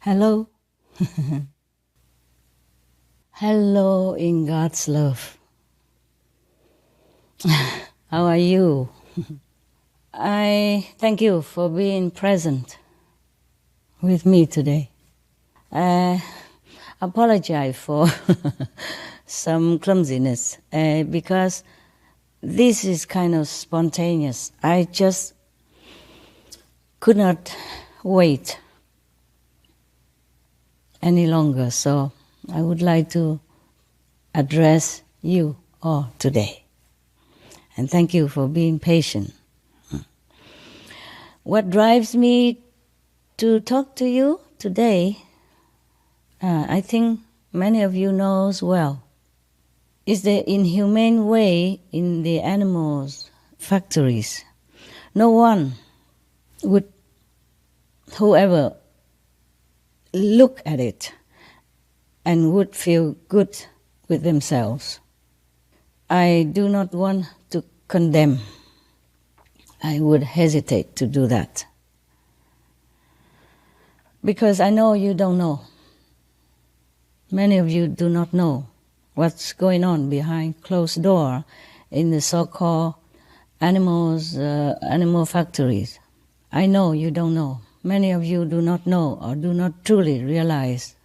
Hello. Hello in God's love. How are you? I thank you for being present with me today. I apologize for some clumsiness because this is kind of spontaneous. I just could not wait any longer, so I would like to address you all today. And thank you for being patient. What drives me to talk to you today, I think many of you knows well, is the inhumane way in the animals' factories. No one would, whoever look at it and would feel good with themselves. I do not want to condemn. I would hesitate to do that. Because I know you don't know. Many of you do not know what's going on behind closed door in the so-called animal factories. I know you don't know. Many of you do not know or do not truly realize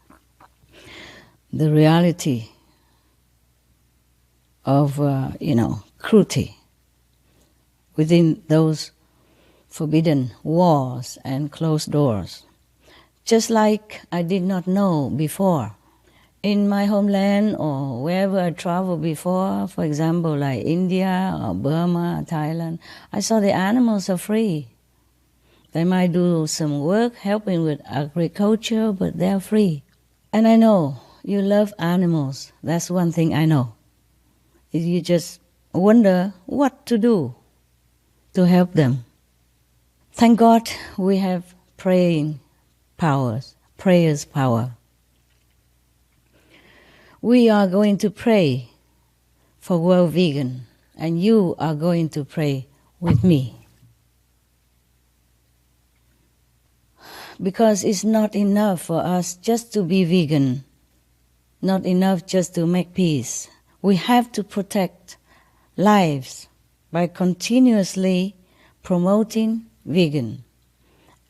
the reality of, cruelty within those forbidden walls and closed doors. Just like I did not know before. In my homeland or wherever I traveled before, for example, like India or Burma, Thailand, I saw the animals are free. They might do some work helping with agriculture, but they're free. And I know you love animals. That's one thing I know. You just wonder what to do to help them. Thank God we have prayers power. We are going to pray for World Vegan, and you are going to pray with me. Because it's not enough for us just to be vegan, not enough just to make peace. We have to protect lives by continuously promoting vegan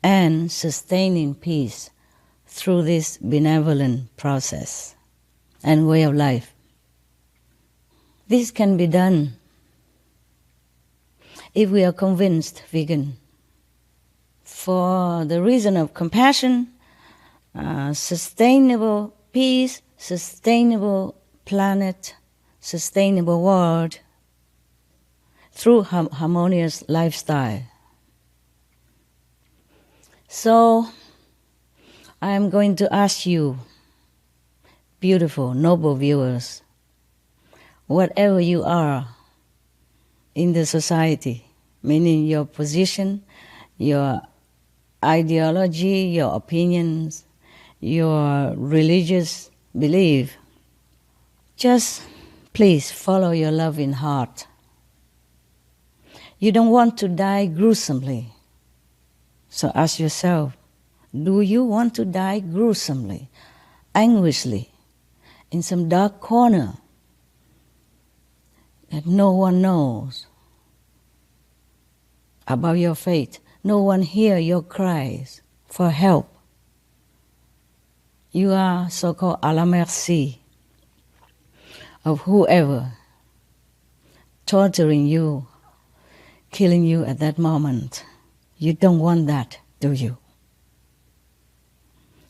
and sustaining peace through this benevolent process and way of life. This can be done if we are convinced vegan for the reason of compassion, sustainable peace, sustainable planet, sustainable world, through harmonious lifestyle. So, I am going to ask you, beautiful, noble viewers, whatever you are in the society, meaning your position, your ideology, your opinions, your religious belief, just please follow your loving heart. You don't want to die gruesomely. So ask yourself, do you want to die gruesomely, anguishly, in some dark corner that no one knows about your fate? No one hears your cries for help. You are so-called à la merci of whoever torturing you, killing you at that moment. You don't want that, do you?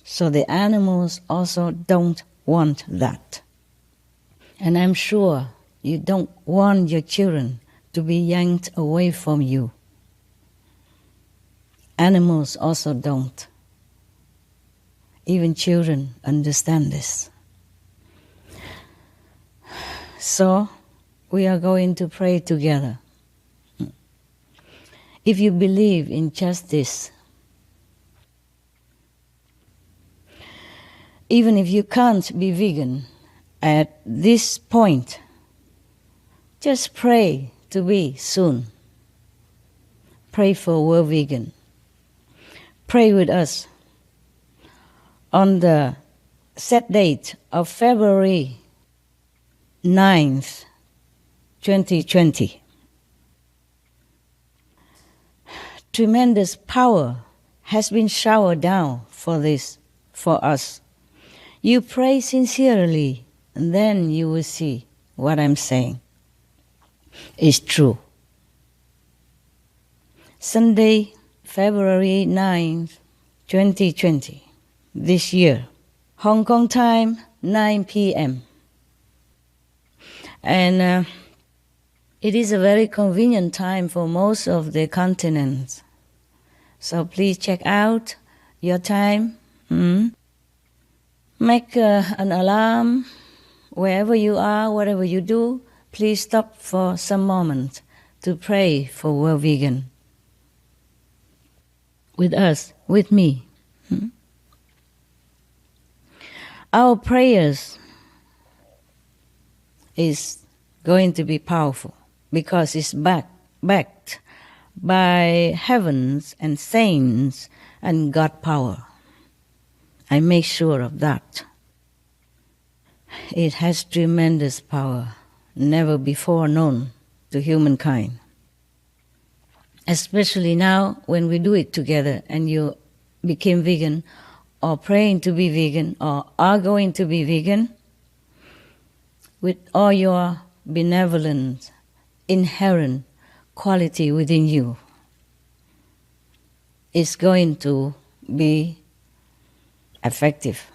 So the animals also don't want that. And I'm sure you don't want your children to be yanked away from you. Animals also don't. Even children understand this. So we are going to pray together. If you believe in justice, even if you can't be vegan at this point, just pray to be soon. Pray for World Vegan. Pray with us. on the set date of February 9th, 2020. Tremendous power has been showered down for us. You pray sincerely, and then you will see what I'm saying is true. Sunday, February 9th, 2020, this year, Hong Kong time, 9 p.m. And it is a very convenient time for most of the continents. So please check out your time. Make an alarm wherever you are, whatever you do. Please stop for some moment to pray for world vegan. With us, with me. Our prayers is going to be powerful because it's backed by heavens and saints and God power. I make sure of that. It has tremendous power, never before known to humankind. Especially now when we do it together and you became vegan or praying to be vegan or are going to be vegan, with all your benevolent, inherent quality within you, it's going to be effective,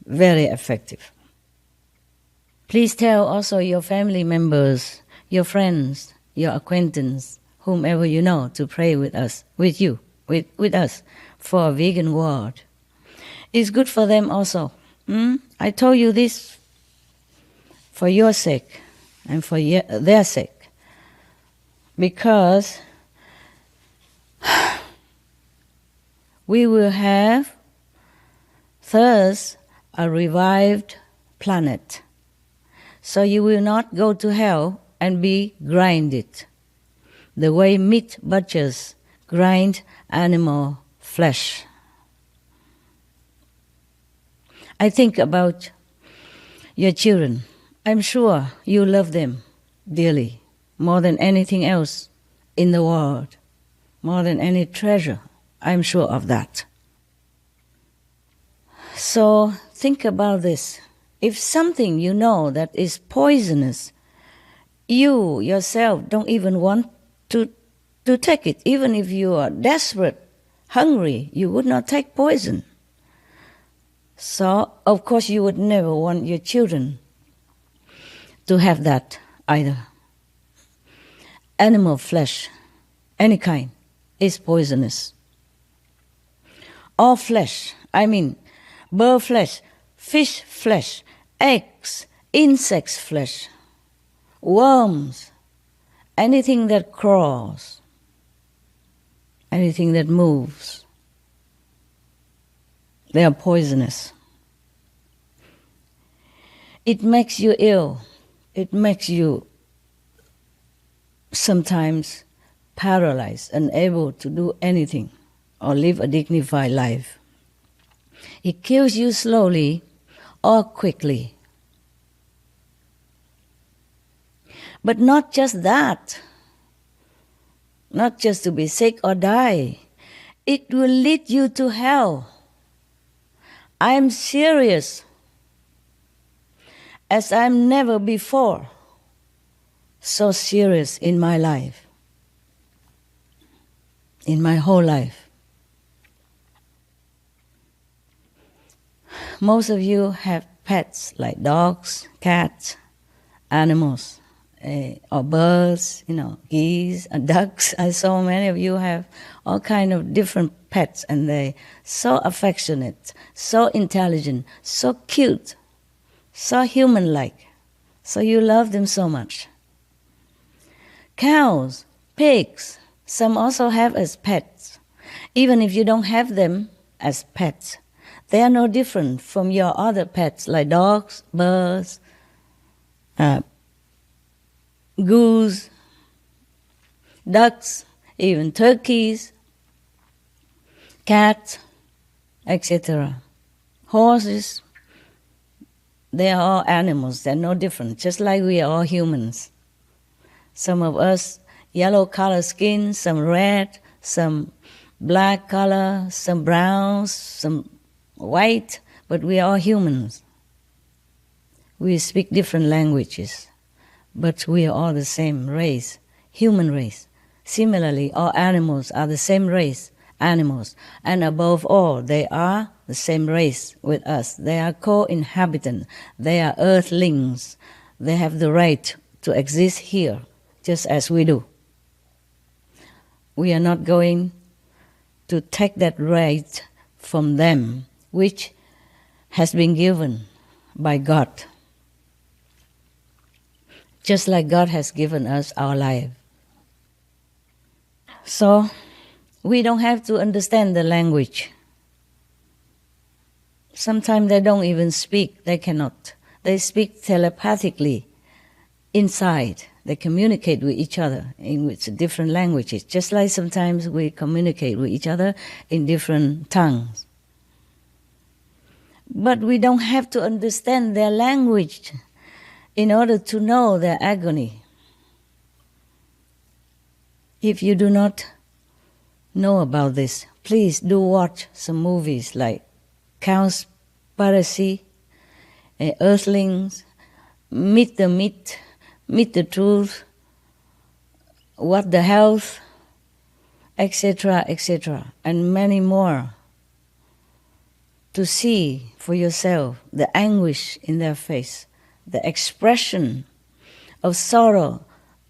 very effective. Please tell also your family members, your friends, your acquaintances, whomever you know, to pray with us, with you, with us, for a vegan world. It's good for them also. I told you this for your sake and for their sake. Because we will have thus a revived planet. So you will not go to hell and be grinded the way meat butchers grind animal flesh. I think about your children. I'm sure you love them dearly, more than anything else in the world, more than any treasure. I'm sure of that. So think about this. If something you know that is poisonous, you yourself don't even want to take it. Even if you are desperate, hungry, you would not take poison. So, of course, you would never want your children to have that either. Animal flesh, any kind, is poisonous. All flesh, I mean bird flesh, fish flesh, eggs, insects flesh, worms, anything that crawls, anything that moves, they are poisonous. It makes you ill. It makes you sometimes paralyzed, unable to do anything or live a dignified life. It kills you slowly or quickly. But not just that, not just to be sick or die. It will lead you to hell. I'm serious, as I'm never before so serious in my life, in my whole life. Most of you have pets like dogs, cats, animals, or birds, geese, ducks. I saw many of you have all kind of different pets, and they're so affectionate, so intelligent, so cute, so human-like. So you love them so much. Cows, pigs, some also have as pets. Even if you don't have them as pets, they are no different from your other pets like dogs, birds, goose, ducks, even turkeys, cats, etc. horses, they are all animals. They're no different, just like we are all humans. Some of us, yellow color skin, some red, some black color, some brown, some white, but we are all humans. We speak different languages, but we are all the same race, human race. Similarly, all animals are the same race, animals. And above all, they are the same race with us. They are co-inhabitants. They are earthlings. They have the right to exist here, just as we do. We are not going to take that right from them, which has been given by God. Just like God has given us our life. So, we don't have to understand the language. Sometimes they don't even speak, they cannot. They speak telepathically inside. They communicate with each other in different languages, just like sometimes we communicate with each other in different tongues. But we don't have to understand their language in order to know their agony. If you do not know about this, please do watch some movies like Cowspiracy, Earthlings, Meet the Myth, Meet the Truth, What the Health, etc., etc., and many more, to see for yourself the anguish in their face, the expression of sorrow,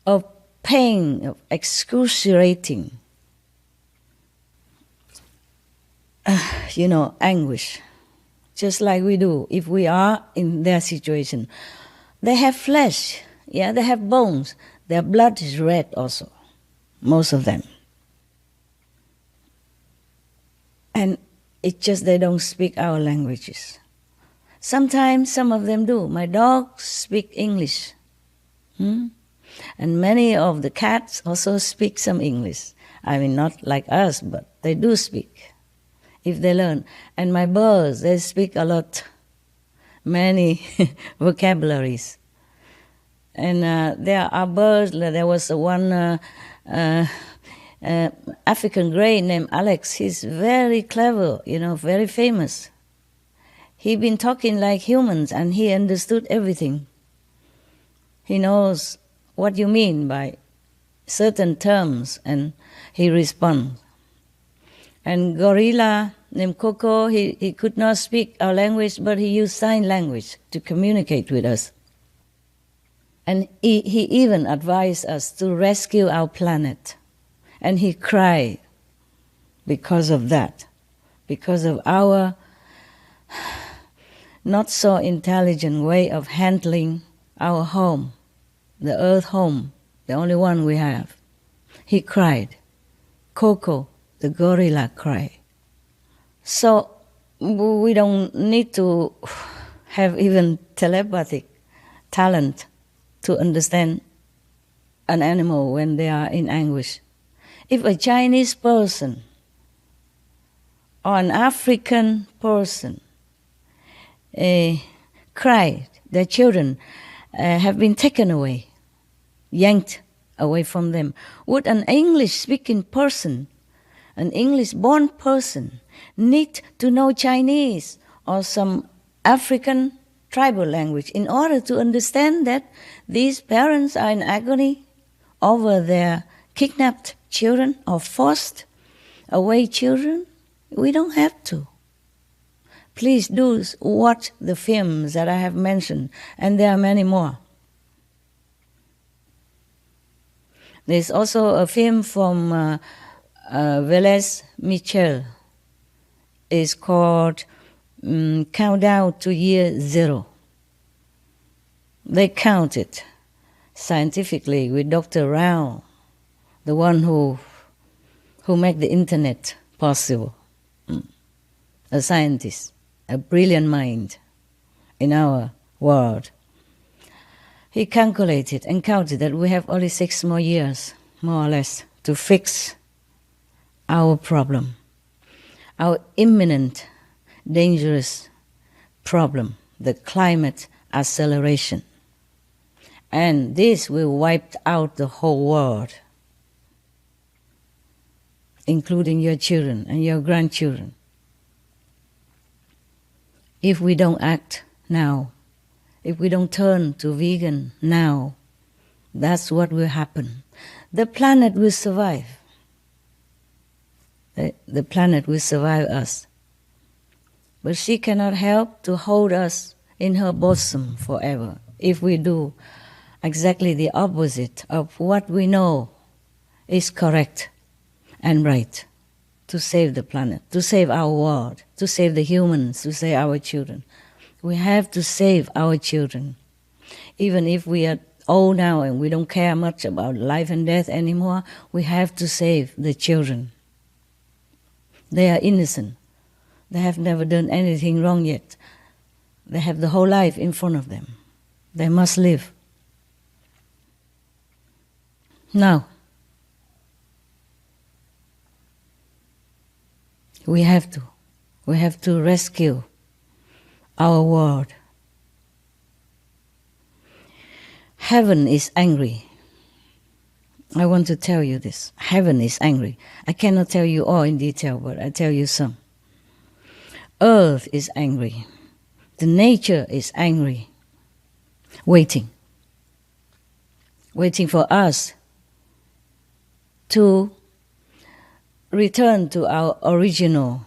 of pain, of excruciating, anguish, just like we do if we are in their situation. They have flesh, they have bones. Their blood is red also, most of them. And it's just they don't speak our languages. Sometimes some of them do. My dogs speak English. And many of the cats also speak some English. I mean, not like us, but they do speak, if they learn. And my birds, they speak a lot, many vocabularies. And there are birds, there was one African grey named Alex. He's very clever, very famous. He'd been talking like humans and he understood everything. He knows what you mean by certain terms and he responds. And gorilla named Coco, he could not speak our language, but he used sign language to communicate with us. And he even advised us to rescue our planet. And he cried because of that, because of our not so intelligent way of handling our home, the earth home, the only one we have. He cried. Coco, the gorilla, cried. So we don't need to have even telepathic talent to understand an animal when they are in anguish. If a Chinese person or an African person cried, their children have been taken away, yanked away from them, would an English-speaking person, an English-born person, need to know Chinese or some African tribal language in order to understand that these parents are in agony over their kidnapped children or forced away children? We don't have to. Please do watch the films that I have mentioned, and there are many more. There's also a film from Velez Michel. It's called Countdown to Year Zero. They count it scientifically with Dr. Rao, the one who made the internet possible, a scientist, a brilliant mind in our world. He calculated and counted that we have only 6 more years, more or less, to fix our problem, our imminent, dangerous problem, the climate acceleration. And this will wipe out the whole world, including your children and your grandchildren. If we don't act now, if we don't turn to vegan now, that's what will happen. The planet will survive. The planet will survive us. But she cannot help to hold us in her bosom forever if we do exactly the opposite of what we know is correct and right to save the planet, to save our world, to save the humans, to save our children. We have to save our children. Even if we are old now and we don't care much about life and death anymore, we have to save the children. They are innocent. They have never done anything wrong yet. They have the whole life in front of them. They must live. Now, we have to rescue our world. Heaven is angry. I want to tell you this. Heaven is angry. I cannot tell you all in detail, but I tell you some. Earth is angry. The nature is angry. Waiting for us to return to our original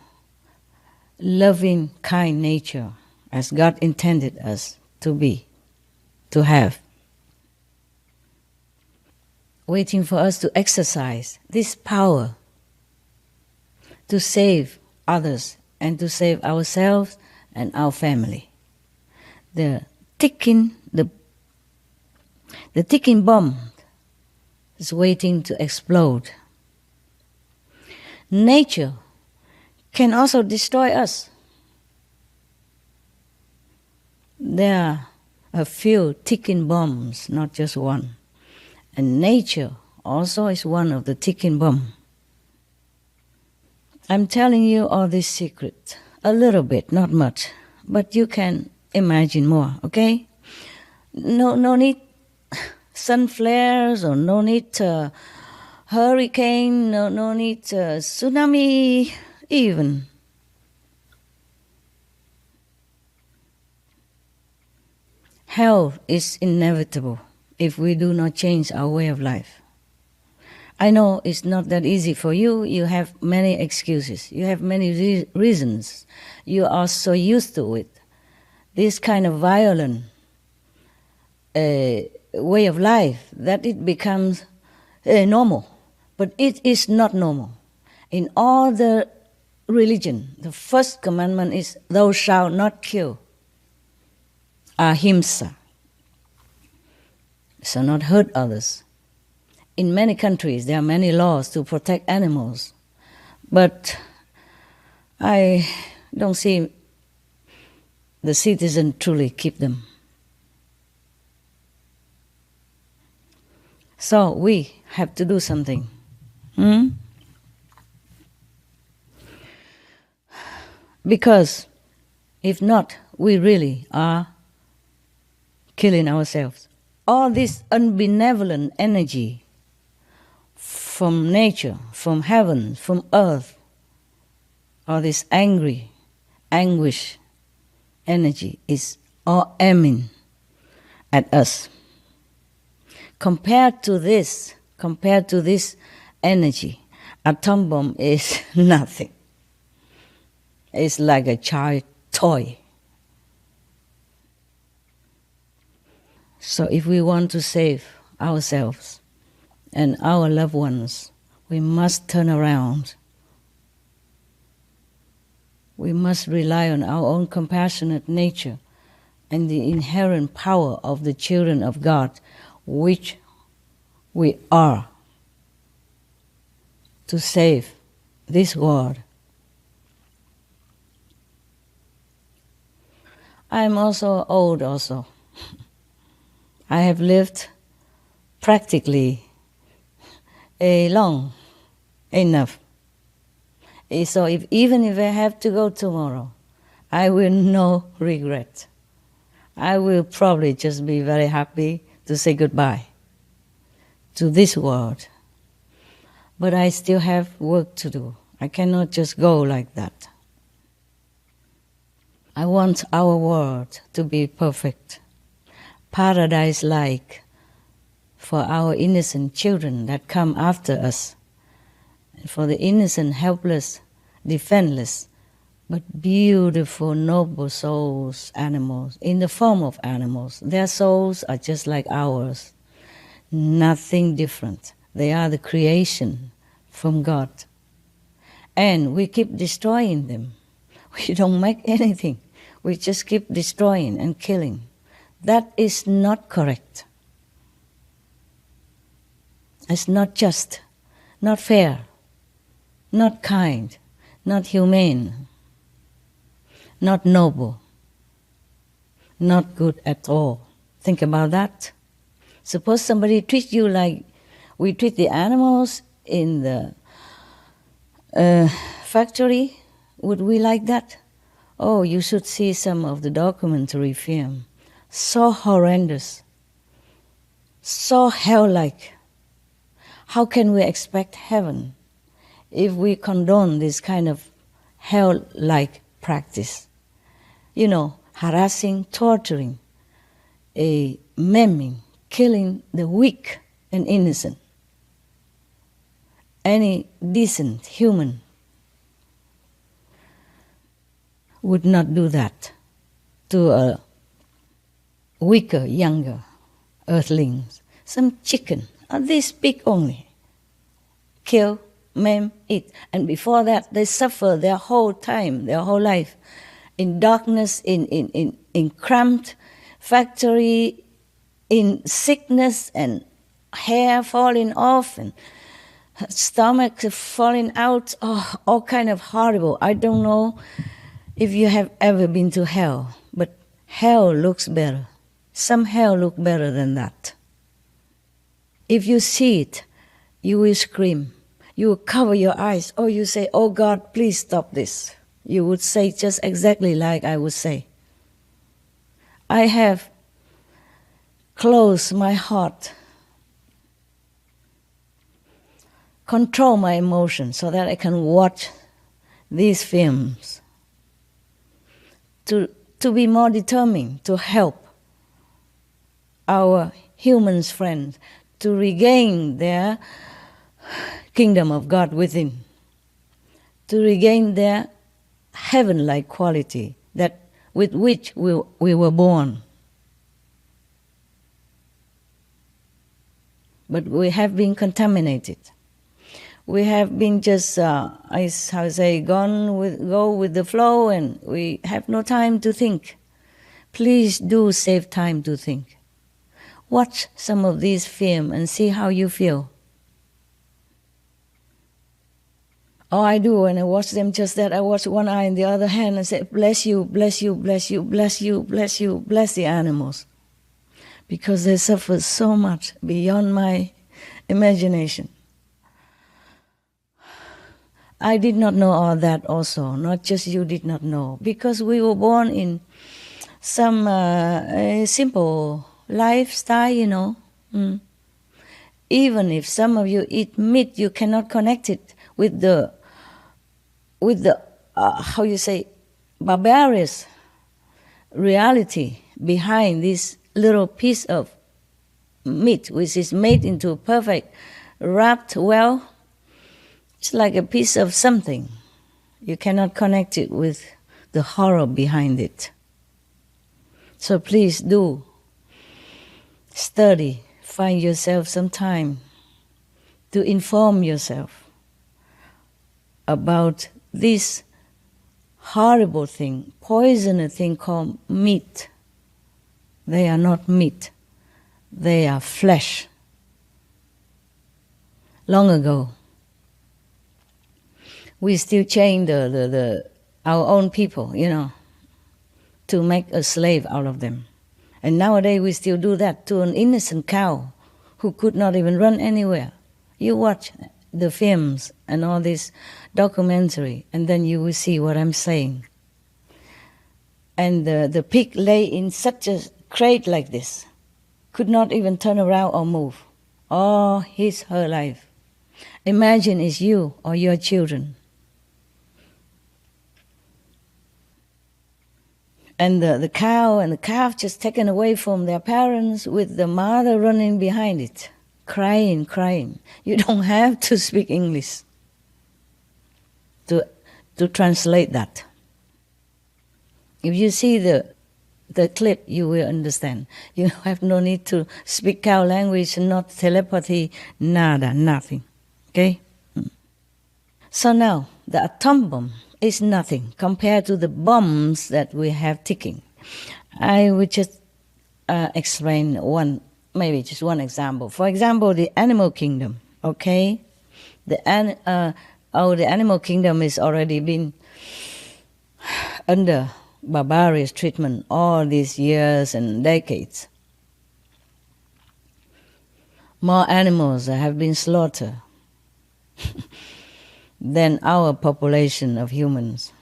loving, kind nature as God intended us to be, to have. Waiting for us to exercise this power to save others and to save ourselves and our family. The ticking bomb is waiting to explode. Nature can also destroy us. There are a few ticking bombs, not just one. And nature also is one of the ticking bomb. I'm telling you all this secret, a little bit, not much, but you can imagine more, okay? No need sun flares, or no need hurricane, no need tsunami even. Hell is inevitable if we do not change our way of life. I know it's not that easy for you. You have many excuses. You have many reasons. You are so used to it. This kind of violent way of life that it becomes normal. But it is not normal. In all the religion, the first commandment is, thou shalt not kill. Ahimsa. So not hurt others. In many countries, there are many laws to protect animals, but I don't see the citizens truly keep them. So we have to do something. Because if not, we really are killing ourselves. All this unbenevolent energy from nature, from heaven, from earth, all this angry, anguish energy is all aiming at us. Compared to this energy, atom bomb is nothing. It's like a child toy. So if we want to save ourselves and our loved ones, we must turn around. We must rely on our own compassionate nature and the inherent power of the children of God, which we are, to save this world. I'm also old also. I have lived practically long enough. So even if I have to go tomorrow, I will no regret. I will probably just be very happy to say goodbye to this world. But I still have work to do. I cannot just go like that. I want our world to be perfect, paradise-like for our innocent children that come after us, and for the innocent, helpless, defenseless, but beautiful, noble souls, animals, in the form of animals. Their souls are just like ours, nothing different. They are the creation from God. And we keep destroying them. We don't make anything. We just keep destroying and killing. That is not correct. It's not just, not fair, not kind, not humane, not noble, not good at all. Think about that. Suppose somebody treats you like we treat the animals in the factory. Would we like that? Oh, you should see some of the documentary film. So horrendous, so hell-like. How can we expect heaven if we condone this kind of hell-like practice? You know, harassing, torturing, maiming, killing the weak and innocent. Any decent human would not do that to a weaker, younger earthlings. Some chicken, this big only. Kill, maim, eat. And before that, they suffer their whole time, their whole life, in darkness, in cramped factory, in sickness and hair falling off and stomach falling out, all kind of horrible. I don't know if you have ever been to hell, but hell looks better. Some hell look better than that. If you see it, you will scream. You will cover your eyes, or you say, "Oh God, please stop this." You would say just exactly like I would say. I have closed my heart, control my emotions so that I can watch these films, to be more determined to help our humans friends to regain their kingdom of God within, to regain their heaven-like quality that with which we were born. But we have been contaminated. We have been just, go with the flow, and we have no time to think. Please do save time to think. Watch some of these films and see how you feel. Oh, I do. When I watch them, just that I watch one eye and the other hand and say, "Bless you, bless you, bless you, bless you, bless you, bless the animals," because they suffer so much beyond my imagination. I did not know all that also, not just you did not know, because we were born in some simple lifestyle, you know. Even if some of you eat meat, you cannot connect it with the barbarous reality behind this little piece of meat, which is made into perfect, wrapped well. It's like a piece of something. You cannot connect it with the horror behind it. So please do study, find yourself some time to inform yourself about this horrible thing, poisonous thing called meat. They are not meat. They are flesh. Long ago, we still chain our own people, you know, to make a slave out of them. And nowadays we still do that to an innocent cow who could not even run anywhere. You watch the films and all this documentary, and then you will see what I'm saying. And the pig lay in such a crate like this, could not even turn around or move all her life. Imagine it's you or your children. And the cow and the calf just taken away from their parents with the mother running behind it, crying. You don't have to speak English to translate that. If you see the clip, you will understand. You have no need to speak cow language, not telepathy, nada, nothing. Okay? So now, the atom bomb is nothing compared to the bombs that we have ticking. I will just explain maybe just one example. For example, the animal kingdom, okay? The animal kingdom has already been under barbarous treatment all these years and decades. More animals have been slaughtered than our population of humans.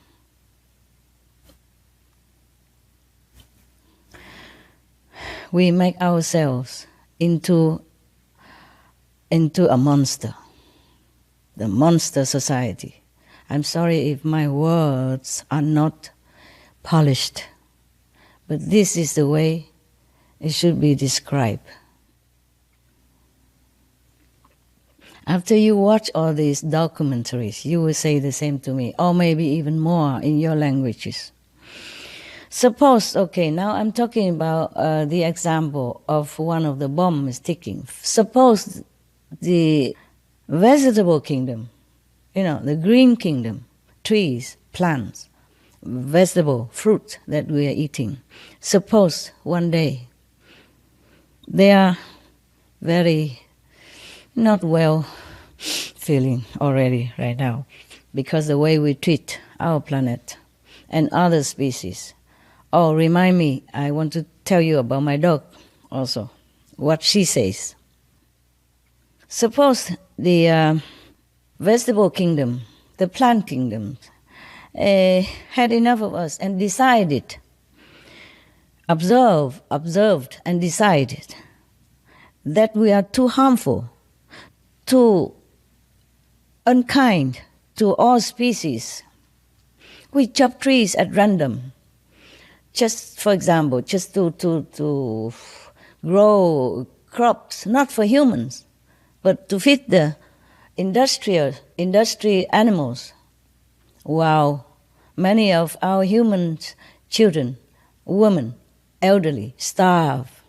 We make ourselves into a monster, the monster society. I'm sorry if my words are not polished, but this is the way it should be described. After you watch all these documentaries, you will say the same to me, or maybe even more in your languages. Suppose, okay, now I'm talking about the example of one of the bombs ticking. Suppose the vegetable kingdom, the green kingdom, trees, plants, vegetable, fruit that we are eating. Suppose one day they are very not well feeling already right now because the way we treat our planet and other species. Oh, remind me, I want to tell you about my dog also, what she says. Suppose the vegetable kingdom, the plant kingdom, had enough of us and decided, observed and decided that we are too harmful, too unkind to all species. We chop trees at random, just for example, just to grow crops, not for humans, but to feed the industry animals. While many of our human children, women, elderly, starve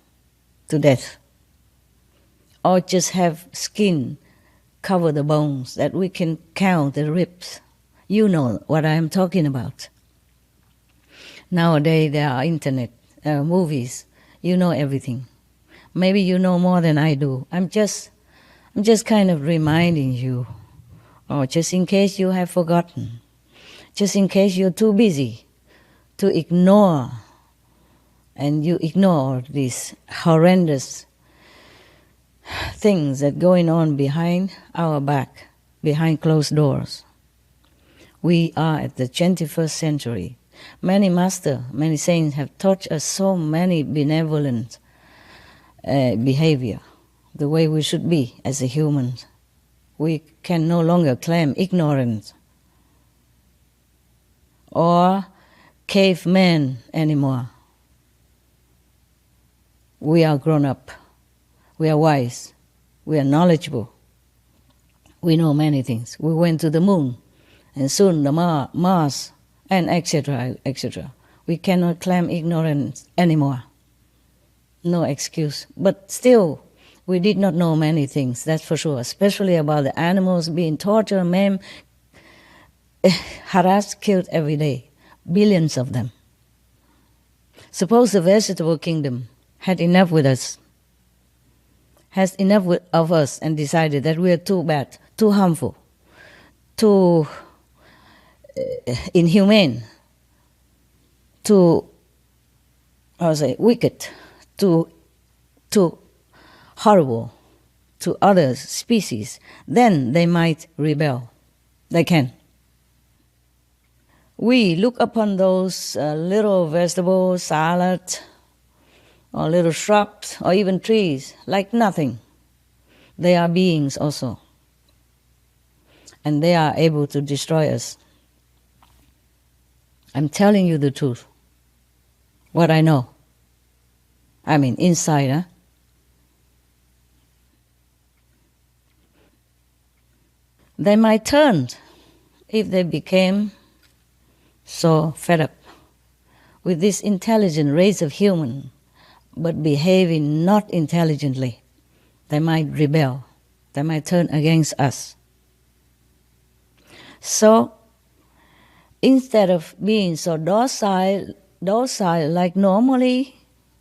to death, or just have skin cover the bones that we can count the ribs. You know what I am talking about. Nowadays there are internet, movies. You know everything. Maybe you know more than I do. I'm just kind of reminding you, or just in case you have forgotten. Just in case you're too busy to ignore, and you ignore these horrendous things that are going on behind our back, behind closed doors. We are at the 21st century. Many masters, many saints have taught us so many benevolent behavior, the way we should be as a human. We can no longer claim ignorance or cavemen anymore. We are grown up. We are wise. We are knowledgeable. We know many things. We went to the moon, and soon the Mars, and etc., etc. We cannot claim ignorance anymore. No excuse. But still, we did not know many things, that's for sure, especially about the animals being tortured, maimed, harassed, killed every day. Billions of them. Suppose the vegetable kingdom had enough with us, has enough of us, and decided that we are too bad, too harmful, too inhumane, too, wicked, too horrible to other species, then they might rebel. They can. we look upon those little vegetable salad or little shrubs or even trees like nothing. They are beings also. And they are able to destroy us. I'm telling you the truth. What I know. I mean, inside, huh? They might turn if they became so fed up with this intelligent race of human, but behaving not intelligently. They might rebel. They might turn against us. So, instead of being so docile like normally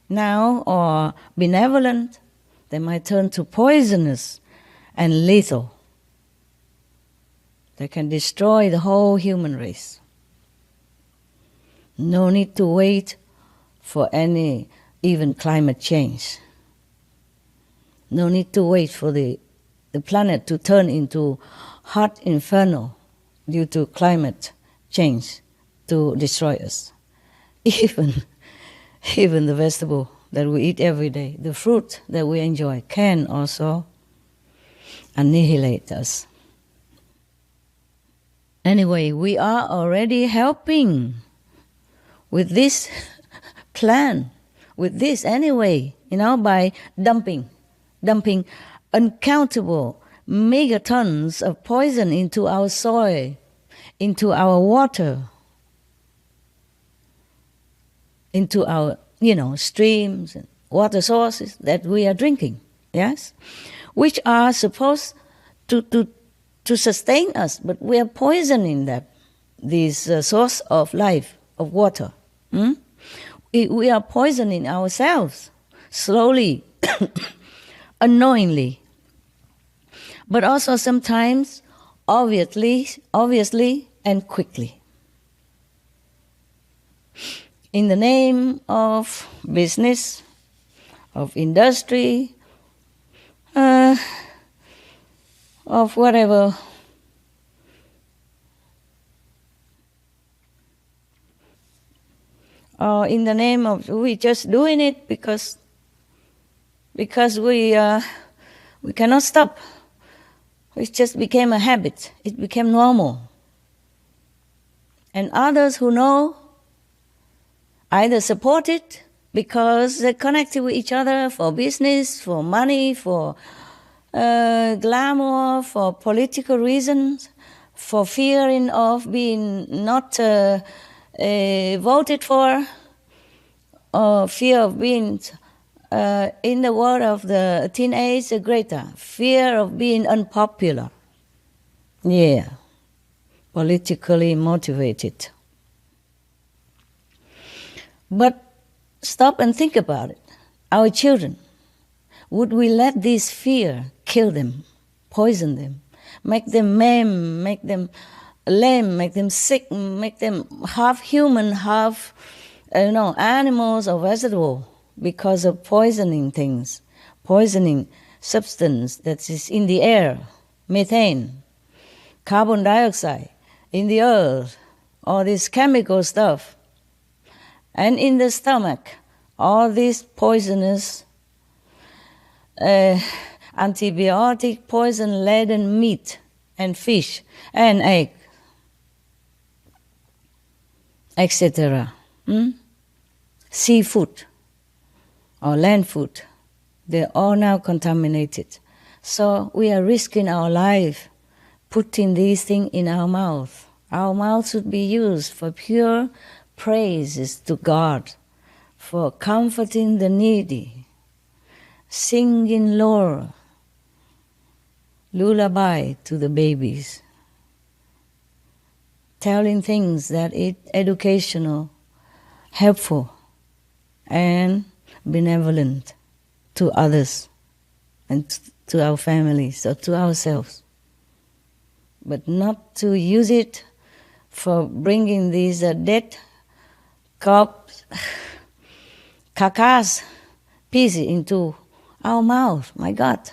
now, or benevolent, they might turn to poisonous and lethal. They can destroy the whole human race. No need to wait for any even climate change. No need to wait for the planet to turn into hot inferno due to climate change to destroy us. Even the vegetable that we eat every day, the fruit that we enjoy, can also annihilate us. Anyway, we are already helping with this plan, with this anyway, by dumping uncountable megatons of poison into our soil, into our water, into our, streams and water sources that we are drinking, yes? Which are supposed to sustain us, but we are poisoning this source of life, of water. We are poisoning ourselves, slowly, unknowingly, but also sometimes obviously and quickly. In the name of business, of industry, of whatever. Or in the name of we just doing it because we cannot stop. It just became a habit. It became normal. And others who know either support it because they're connected with each other for business, for money, for glamour, for political reasons, for fearing of being not voted for, or fear of being, in the word of the teenage Greta, fear of being unpopular. Yeah, politically motivated. But stop and think about it. Our children, would we let this fear kill them, poison them, make them maimed, make them lame, make them sick, make them half human, half animals or vegetable because of poisoning things, poisoning substance that is in the air, methane, carbon dioxide, in the earth, all this chemical stuff, and in the stomach, all this poisonous antibiotic poison-laden meat and fish and egg, etc. Seafood or land food, they're all now contaminated. So we are risking our life putting these things in our mouth. Our mouth should be used for pure praises to God, for comforting the needy, singing lullaby to the babies, telling things that is educational, helpful, and benevolent to others and to our families or to ourselves. But not to use it for bringing these dead corpse, carcass pieces into our mouth. My God.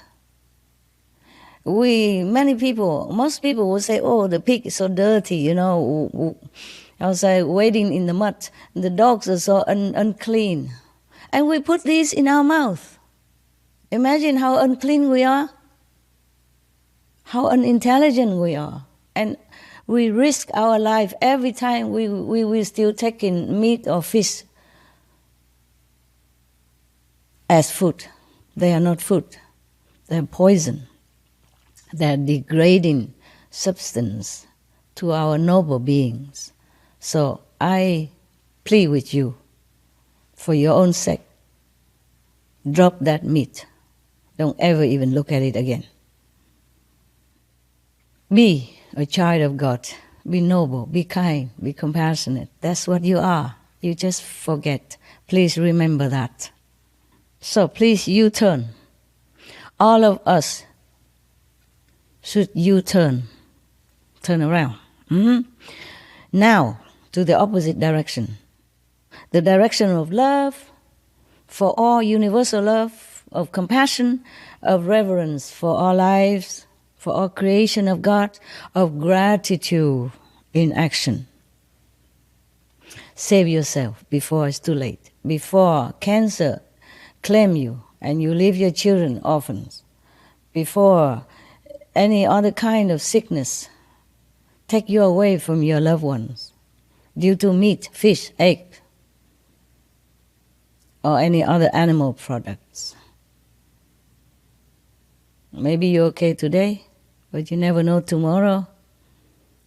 Most people will say, oh, the pig is so dirty, outside waiting in the mud. The dogs are so unclean. And we put these in our mouth. Imagine how unclean we are, how unintelligent we are. And we risk our life every time we still take in meat or fish as food. They are not food. They are poison. They are degrading substance to our noble beings. So I plead with you, for your own sake, drop that meat. Don't ever even look at it again. Be a child of God. Be noble, be kind, be compassionate. That's what you are. You just forget. Please remember that. So please U-turn. All of us should U-turn. Turn around. Now, to the opposite direction. The direction of love, for all, universal love, of compassion, of reverence for all lives, for all creation of God, of gratitude in action. Save yourself before it's too late, before cancer claim you and you leave your children orphans, before any other kind of sickness take you away from your loved ones due to meat, fish, egg, or any other animal products. Maybe you're okay today, but you never know tomorrow.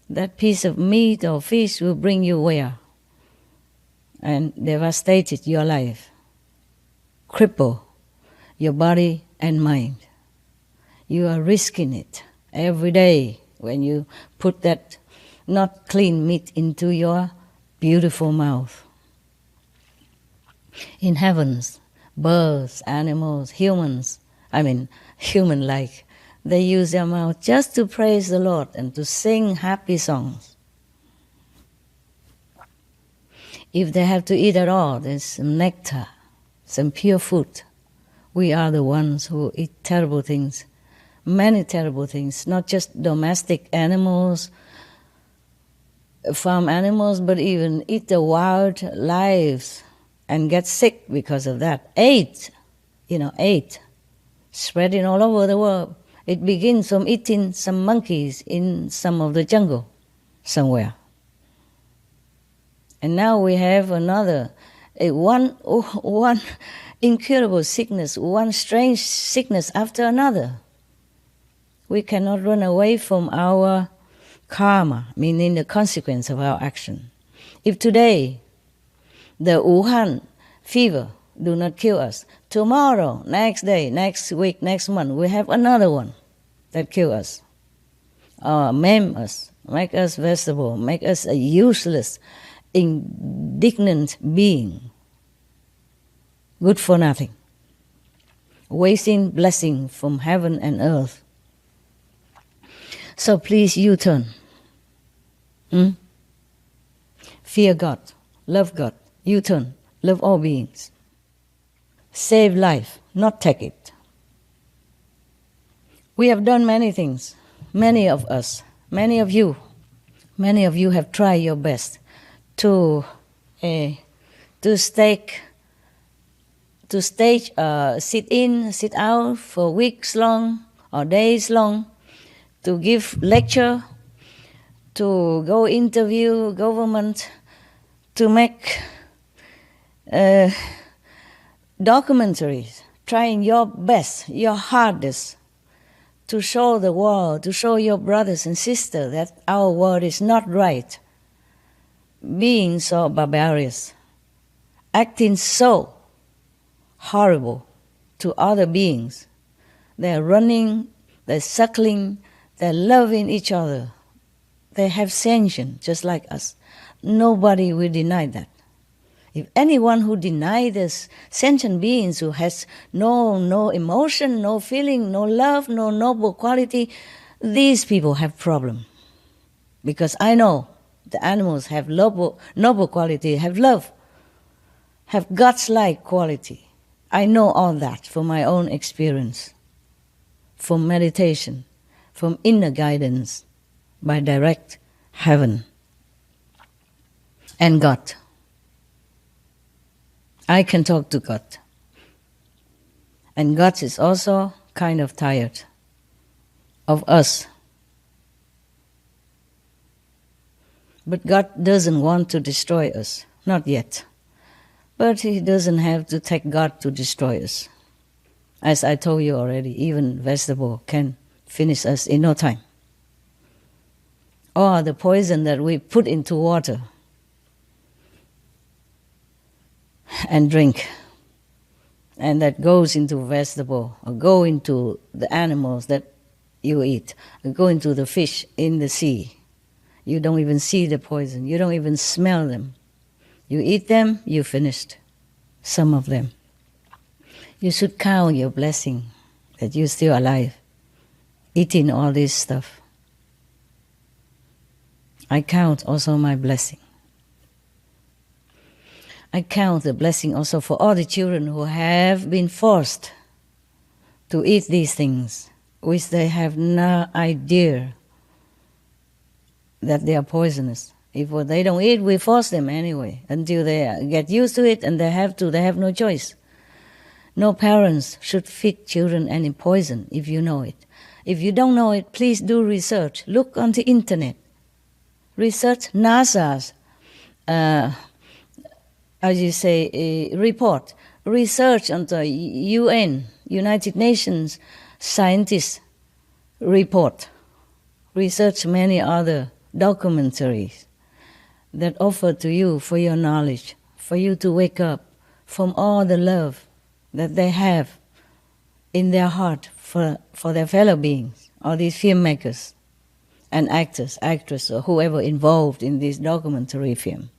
That piece of meat or fish will bring you where? And devastate your life, cripple your body and mind. You are risking it every day when you put that not clean meat into your beautiful mouth. In heavens, birds, animals, humans, human-like, they use their mouth just to praise the Lord and to sing happy songs. If they have to eat at all, there's some nectar, some pure food. We are the ones who eat terrible things, many terrible things, not just domestic animals, farm animals, but even eat the wild lives and get sick because of that. AIDS, spreading all over the world. It begins from eating some monkeys in some of the jungle somewhere. And now we have another, one incurable sickness, one strange sickness after another. We cannot run away from our karma, meaning the consequence of our action. If today the Wuhan fever do not kill us, tomorrow, next day, next week, next month, we have another one that kill us, or maim us, make us vegetable, make us a useless, indignant being, good for nothing, wasting blessing from heaven and earth. So please U-turn. Fear God, love God, U-turn, love all beings. Save life, not take it. We have done many things, many of us, many of you have tried your best to sit in, sit out for weeks long or days long, to give lecture, to go interview government, to make documentaries, trying your best, your hardest, to show the world, to show your brothers and sisters that our world is not right, being so barbarous, acting so horrible to other beings. They're running, they're suckling, they're loving each other. They have sentience just like us. Nobody will deny that. If anyone who denies this sentient beings who has no emotion, no feeling, no love, no noble quality, these people have problem. Because I know the animals have noble quality, have love, have God's-like quality. I know all that from my own experience, from meditation, from inner guidance by direct heaven. and God. I can talk to God. And God is also kind of tired of us. But God doesn't want to destroy us, not yet. But He doesn't have to take God to destroy us. As I told you already, even vegetable can finish us in no time. Or the poison that we put into water and drink, and that goes into vegetable, or go into the animals that you eat, or go into the fish in the sea. You don't even see the poison. You don't even smell them. You eat them, you finished some of them. You should count your blessing that you're still alive, eating all this stuff. I count also my blessing. I count the blessing also for all the children who have been forced to eat these things, which they have no idea that they are poisonous. If they don't eat, we force them anyway until they get used to it, and they have no choice. No parents should feed children any poison if you know it. If you don't know it, please do research. Look on the internet. Research NASA's, report. Research on the UN, United Nations scientists report. Research many other documentaries that offer to you for your knowledge, for you to wake up from all the love that they have in their heart for their fellow beings, all these filmmakers and actors, actresses, or whoever involved in this documentary film.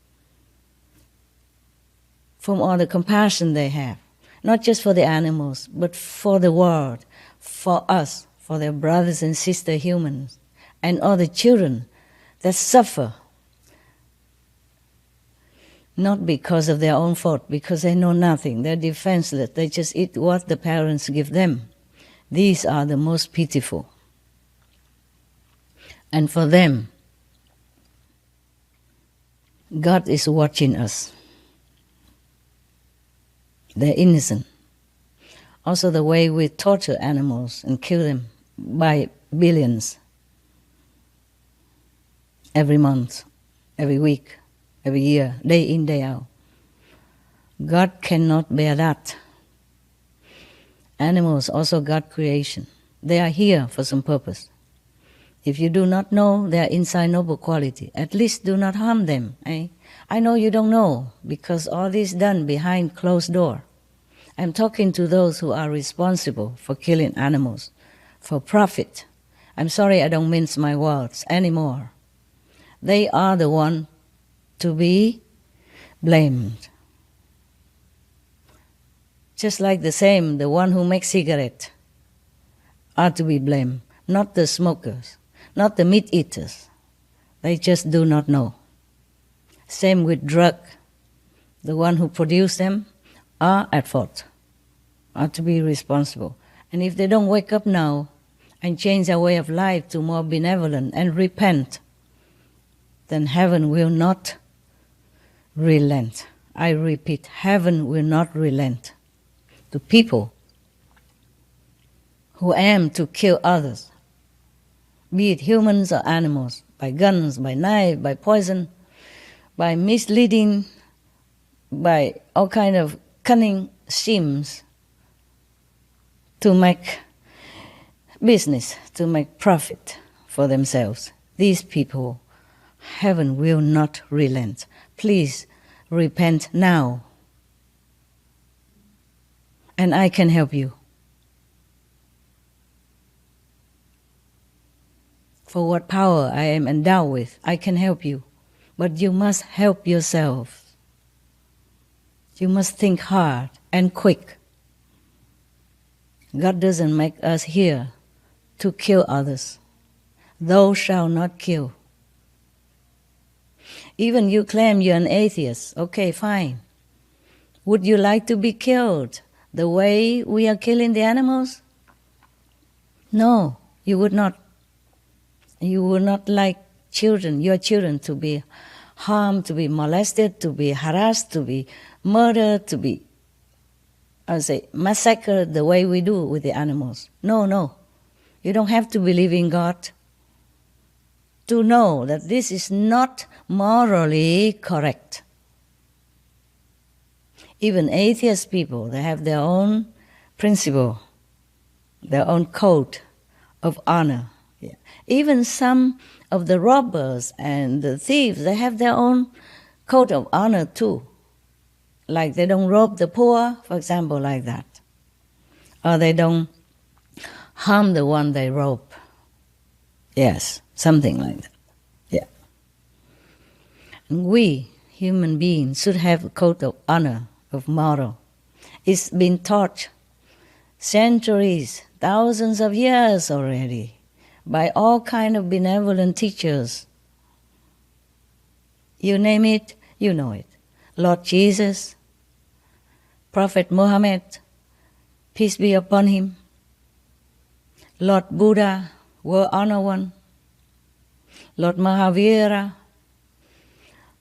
From all the compassion they have, not just for the animals, but for the world, for us, for their brothers and sister humans, and all the children that suffer, not because of their own fault, because they know nothing, they're defenseless, they just eat what the parents give them. These are the most pitiful. And for them, God is watching us. They're innocent. Also the way we torture animals and kill them by billions every month, every week, every year, day in, day out. God cannot bear that. Animals also God creation. They are here for some purpose. If you do not know their inside noble quality, at least do not harm them. I know you don't know, because all this done behind closed door. I'm talking to those who are responsible for killing animals for profit. I'm sorry I don't mince my words anymore. They are the one to be blamed. Just like the one who makes cigarettes are to be blamed, not the smokers, not the meat eaters. They just do not know. Same with drug. The one who produce them are at fault, are to be responsible. And if they don't wake up now and change their way of life to more benevolent and repent, then heaven will not relent. I repeat, heaven will not relent to people who aim to kill others, be it humans or animals, by guns, by knife, by poison, by misleading, by all kind of cunning schemes to make business, to make profit for themselves. These people, heaven will not relent. Please repent now, and I can help you. For what power I am endowed with, I can help you. But you must help yourself. You must think hard and quick. God doesn't make us here to kill others. Thou shalt not kill. Even you claim you're an atheist. Okay, fine. Would you like to be killed the way we are killing the animals? No, you would not. You would not like your children to be harmed, to be molested, to be harassed, to be murdered, to be, massacred the way we do with the animals. No. You don't have to believe in God to know that this is not morally correct. Even atheist people, they have their own principle, their own code of honor. Yeah. Even some of the robbers and the thieves, they have their own code of honor too. Like they don't rob the poor, for example, like that. Or they don't harm the one they rob. Yes, something like that. Yeah. And we, human beings, should have a code of honor, of moral. It's been taught centuries, thousands of years already, by all kind of benevolent teachers. You name it, you know it. Lord Jesus, Prophet Muhammad, peace be upon him, Lord Buddha, World Honor One, Lord Mahavira,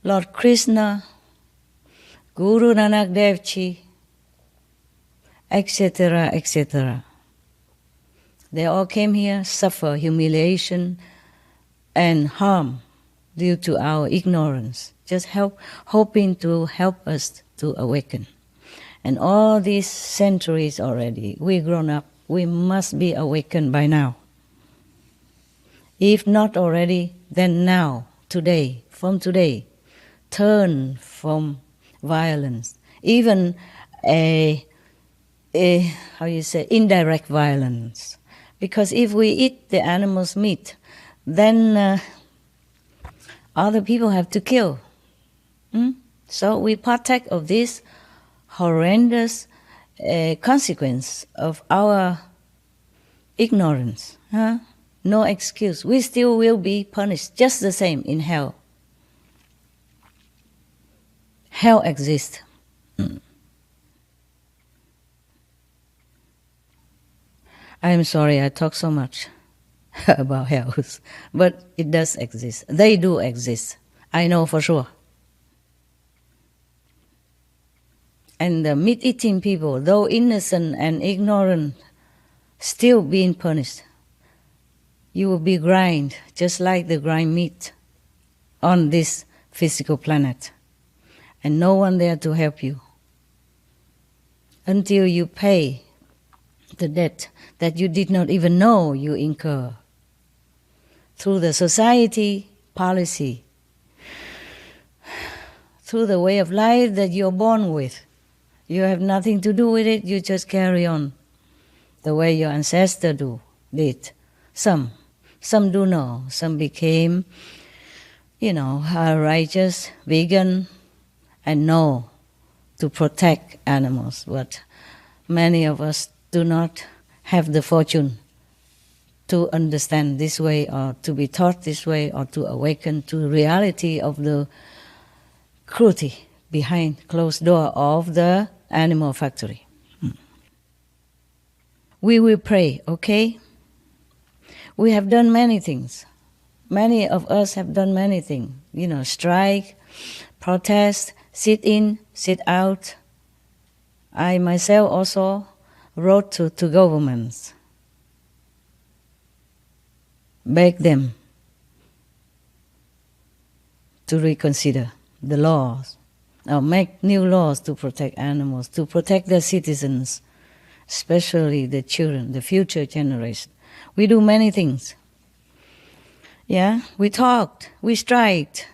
Lord Krishna, Guru Nanak Dev Ji, etc., etc. They all came here, suffer humiliation and harm due to our ignorance, just hoping to help us to awaken. And all these centuries already, we grown up, we must be awakened by now. If not already, then now, today, from today, turn from violence, even indirect violence. Because if we eat the animal's meat, then other people have to kill. So we partake of this horrendous consequence of our ignorance. No excuse. We still will be punished just the same in hell. Hell exists. I am sorry I talk so much about hells, but it does exist. They do exist. I know for sure. And the meat-eating people, though innocent and ignorant, still being punished. You will be grind, just like the grind meat on this physical planet. And no one there to help you until you pay the debt that you did not even know you incur through the society policy, through the way of life that you're born with. You have nothing to do with it, you just carry on the way your ancestors did. Some do know, some became, righteous, vegan, and know to protect animals, but many of us do not have the fortune to understand this way or to be taught this way or to awaken to the reality of the cruelty behind closed door of the animal factory. We will pray, okay? We have done many things. Many of us have done many things. Strike, protest, sit in, sit out. I myself also wrote to governments, beg them to reconsider the laws, or make new laws to protect animals, to protect their citizens, especially the children, the future generation. We do many things. Yeah, we talked, we striked,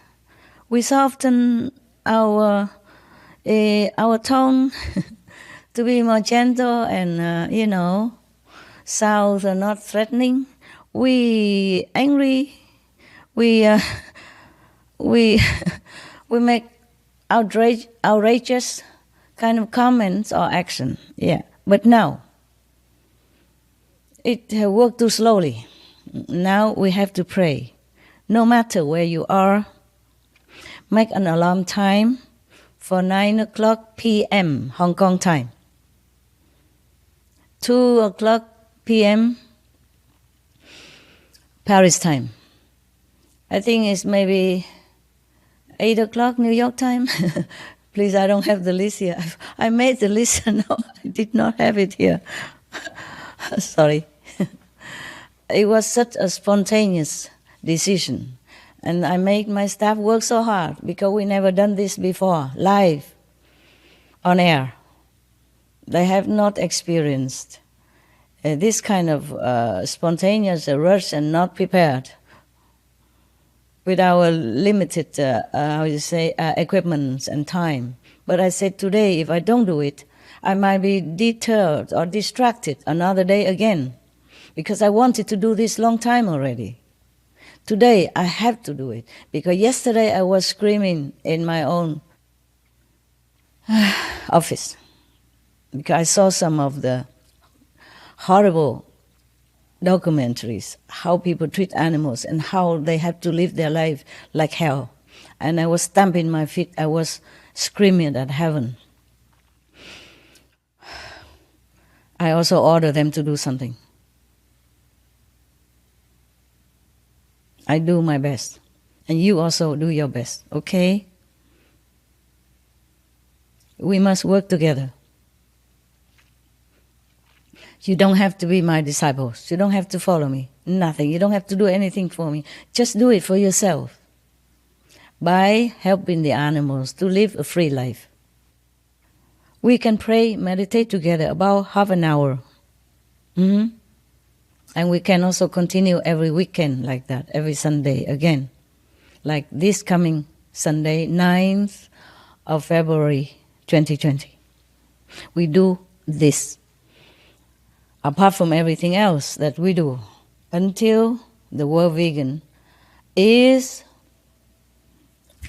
we softened our tone to be more gentle and, sound not threatening. We angry, we make outrageous kind of comments or action. Yeah, but now it worked too slowly. Now we have to pray. No matter where you are, make an alarm time for 9:00 p.m. Hong Kong time, 2:00 p.m. Paris time. I think it's maybe 8 o'clock New York time. Please, I don't have the list here. I made the list. No, I did not have it here. Sorry. It was such a spontaneous decision. And I made my staff work so hard because we never done this before, live, on air. They have not experienced this kind of spontaneous rush and not prepared with our limited, equipment and time. But I said today, if I don't do it, I might be deterred or distracted another day again, because I wanted to do this long time already. Today, I have to do it, because yesterday I was screaming in my own office, because I saw some of the horrible documentaries, how people treat animals and how they have to live their life like hell. And I was stamping my feet, I was screaming at heaven. I also ordered them to do something. I do my best. And you also do your best, okay? We must work together. You don't have to be my disciples. You don't have to follow me. Nothing. You don't have to do anything for me. Just do it for yourself by helping the animals to live a free life. We can pray, meditate together about half an hour. And we can also continue every weekend like that, every Sunday again. Like this coming Sunday, 9th of February 2020. We do this. Apart from everything else that we do, until the world vegan is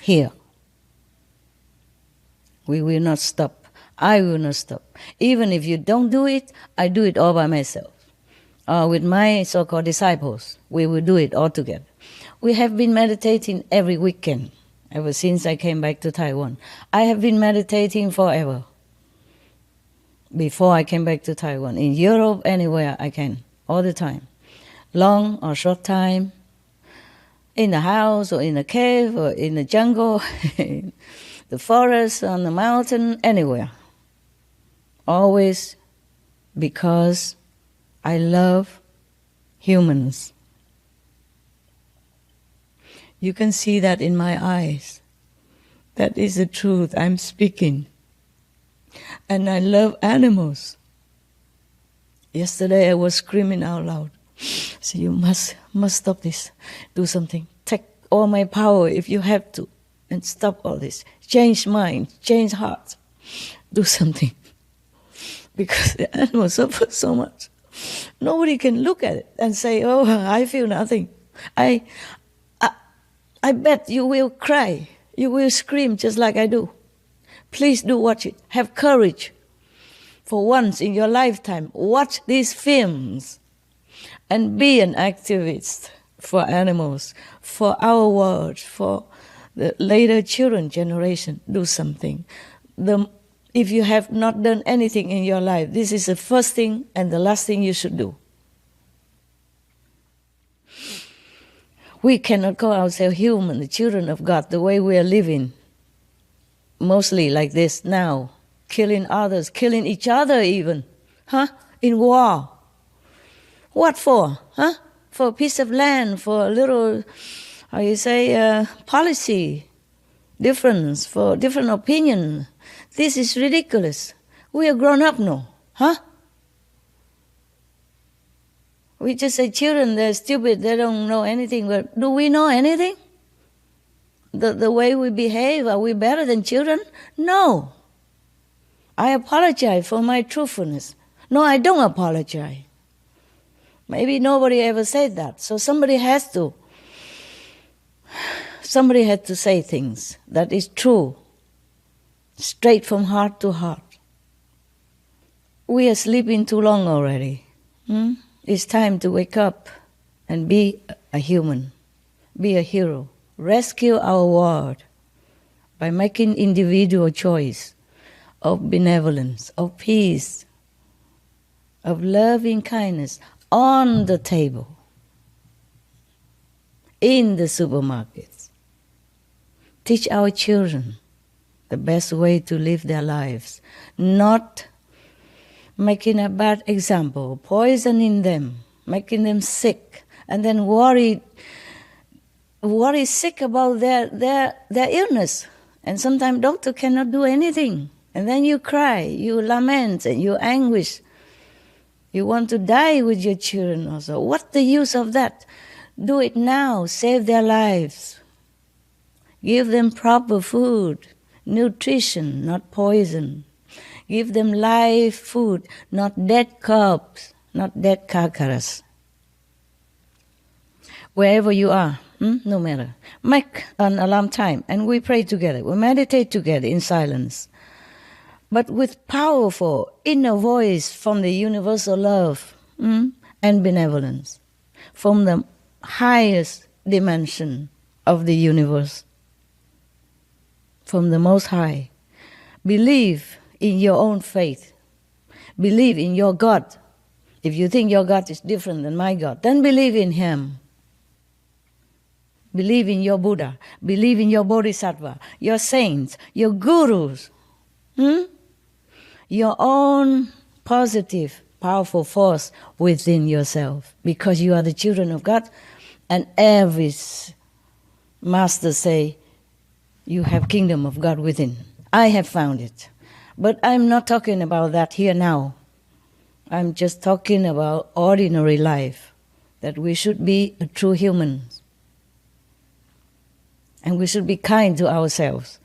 here. We will not stop. I will not stop. Even if you don't do it, I do it all by myself. With my so-called disciples, we will do it all together. We have been meditating every weekend ever since I came back to Taiwan. I have been meditating forever. Before I came back to Taiwan, in Europe, anywhere I can, all the time. Long or short time, in the house or in a cave or in the jungle, in the forest, on the mountain, anywhere. Always because I love humans. You can see that in my eyes. That is the truth I'm speaking. And I love animals. Yesterday I was screaming out loud. So you must stop this. Do something. Take all my power if you have to. And stop all this. Change minds. Change hearts. Do something. Because the animals suffer so much. Nobody can look at it and say, oh, I feel nothing. I bet you will cry. You will scream just like I do. Please do watch it. Have courage. For once in your lifetime, watch these films and be an activist for animals, for our world, for the later children generation. Do something. If you have not done anything in your life, this is the first thing and the last thing you should do. We cannot call ourselves human, the children of God, the way we are living. Mostly like this now, killing others, killing each other even, in war. What for, For a piece of land, for a little, policy difference, for different opinion. This is ridiculous. We are grown up now, We just say children, they're stupid, they don't know anything, but do we know anything? The way we behave, are we better than children? No. I apologize for my truthfulness. No, I don't apologize. Maybe nobody ever said that. So somebody had to say things that is true, straight from heart to heart. We are sleeping too long already. It's time to wake up and be a human, be a hero. Rescue our world by making individual choice of benevolence, of peace, of loving kindness on the table, in the supermarkets, teach our children the best way to live their lives, not making a bad example, poisoning them, making them sick, and then worry sick about their illness. And sometimes doctor cannot do anything. And then you cry, you lament, and you anguish. You want to die with your children also. What's the use of that? Do it now. Save their lives. Give them proper food, nutrition, not poison. Give them live food, not dead corpse, not dead carcass. Wherever you are, no matter. Make an alarm time and we pray together. We meditate together in silence. But with powerful inner voice from the universal love and benevolence, from the highest dimension of the universe, from the Most High. Believe in your own faith. Believe in your God. If you think your God is different than my God, then believe in Him. Believe in your Buddha. Believe in your Bodhisattva, your saints, your gurus. Your own positive, powerful force within yourself. Because you are the children of God. And every master say, you have kingdom of God within. I have found it. But I'm not talking about that here now. I'm just talking about ordinary life. That we should be a true humans. And we should be kind to ourselves.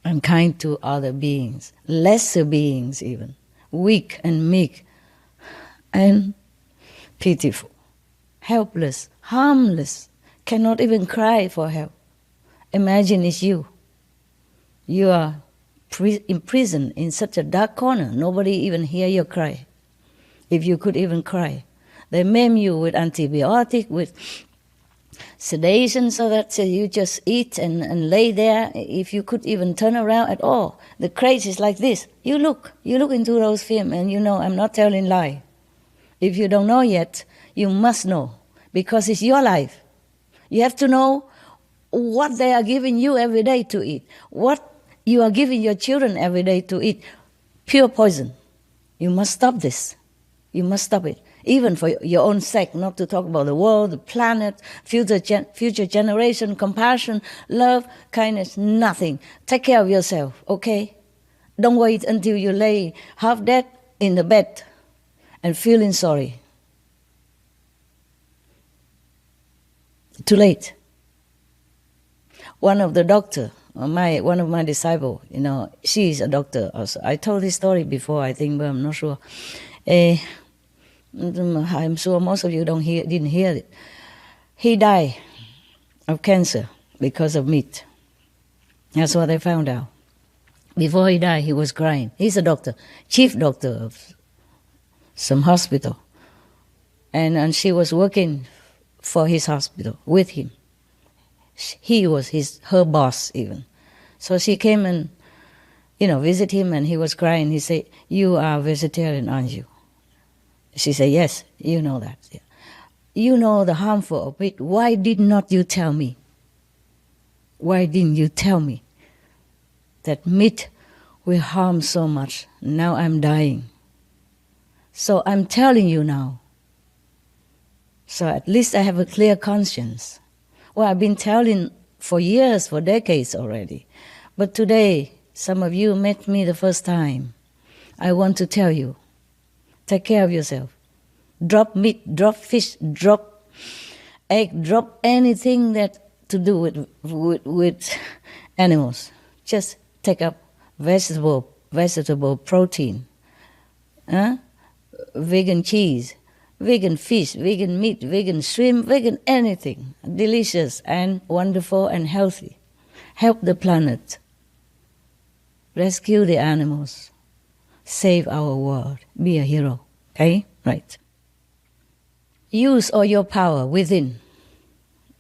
And kind to other beings. Lesser beings even. Weak and meek. And pitiful. Helpless. Harmless. Cannot even cry for help. Imagine it's you. You are imprisoned in such a dark corner. Nobody even hear your cry. If you could even cry. They maim you with antibiotic, with sedation, so that you just eat and lay there. If you could even turn around at all. The craze is like this. You look into those films and you know I'm not telling lie. If you don't know yet, you must know. Because it's your life. You have to know what they are giving you every day to eat. What you are giving your children every day to eat. Pure poison. You must stop this. You must stop it. Even for your own sake, not to talk about the world, the planet, future generation, compassion, love, kindness, nothing. Take care of yourself, okay? Don't wait until you lay half dead in the bed and feeling sorry. Too late. One of the doctor, one of my disciples, she is a doctor also. I told this story before, I think, but I'm not sure. I'm sure most of you didn't hear it. He died of cancer because of meat. That's what I found out. Before he died, he was crying. He's a doctor, chief doctor of some hospital. And she was working for his hospital with him. He was her boss even. So she came and, visit him, and he was crying. He said, "You are vegetarian, aren't you?" She said, "Yes, you know that. Yeah. You know the harmful of it. Why did not you tell me? Why didn't you tell me that meat will harm so much? Now I'm dying. So I'm telling you now. So at least I have a clear conscience. Well, I've been telling for years, for decades already. But today, some of you met me the first time. I want to tell you, take care of yourself. Drop meat, drop fish, drop egg, drop anything that to do with animals. Just take up vegetable protein, vegan cheese, vegan fish, vegan meat, vegan shrimp, vegan anything. Delicious and wonderful and healthy. Help the planet. Rescue the animals. Save our world. Be a hero. Okay? Right. Use all your power within.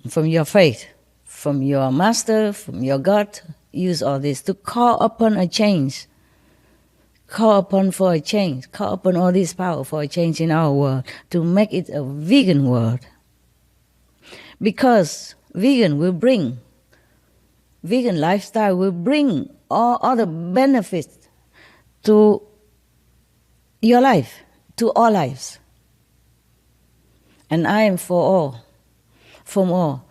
From your faith. From your master. From your God. Use all this to call upon a change. Call upon for a change. Call upon all this power for a change in our world. To make it a vegan world. Because vegan will bring vegan lifestyle will bring all other benefits to your life, to all lives. And I am from all,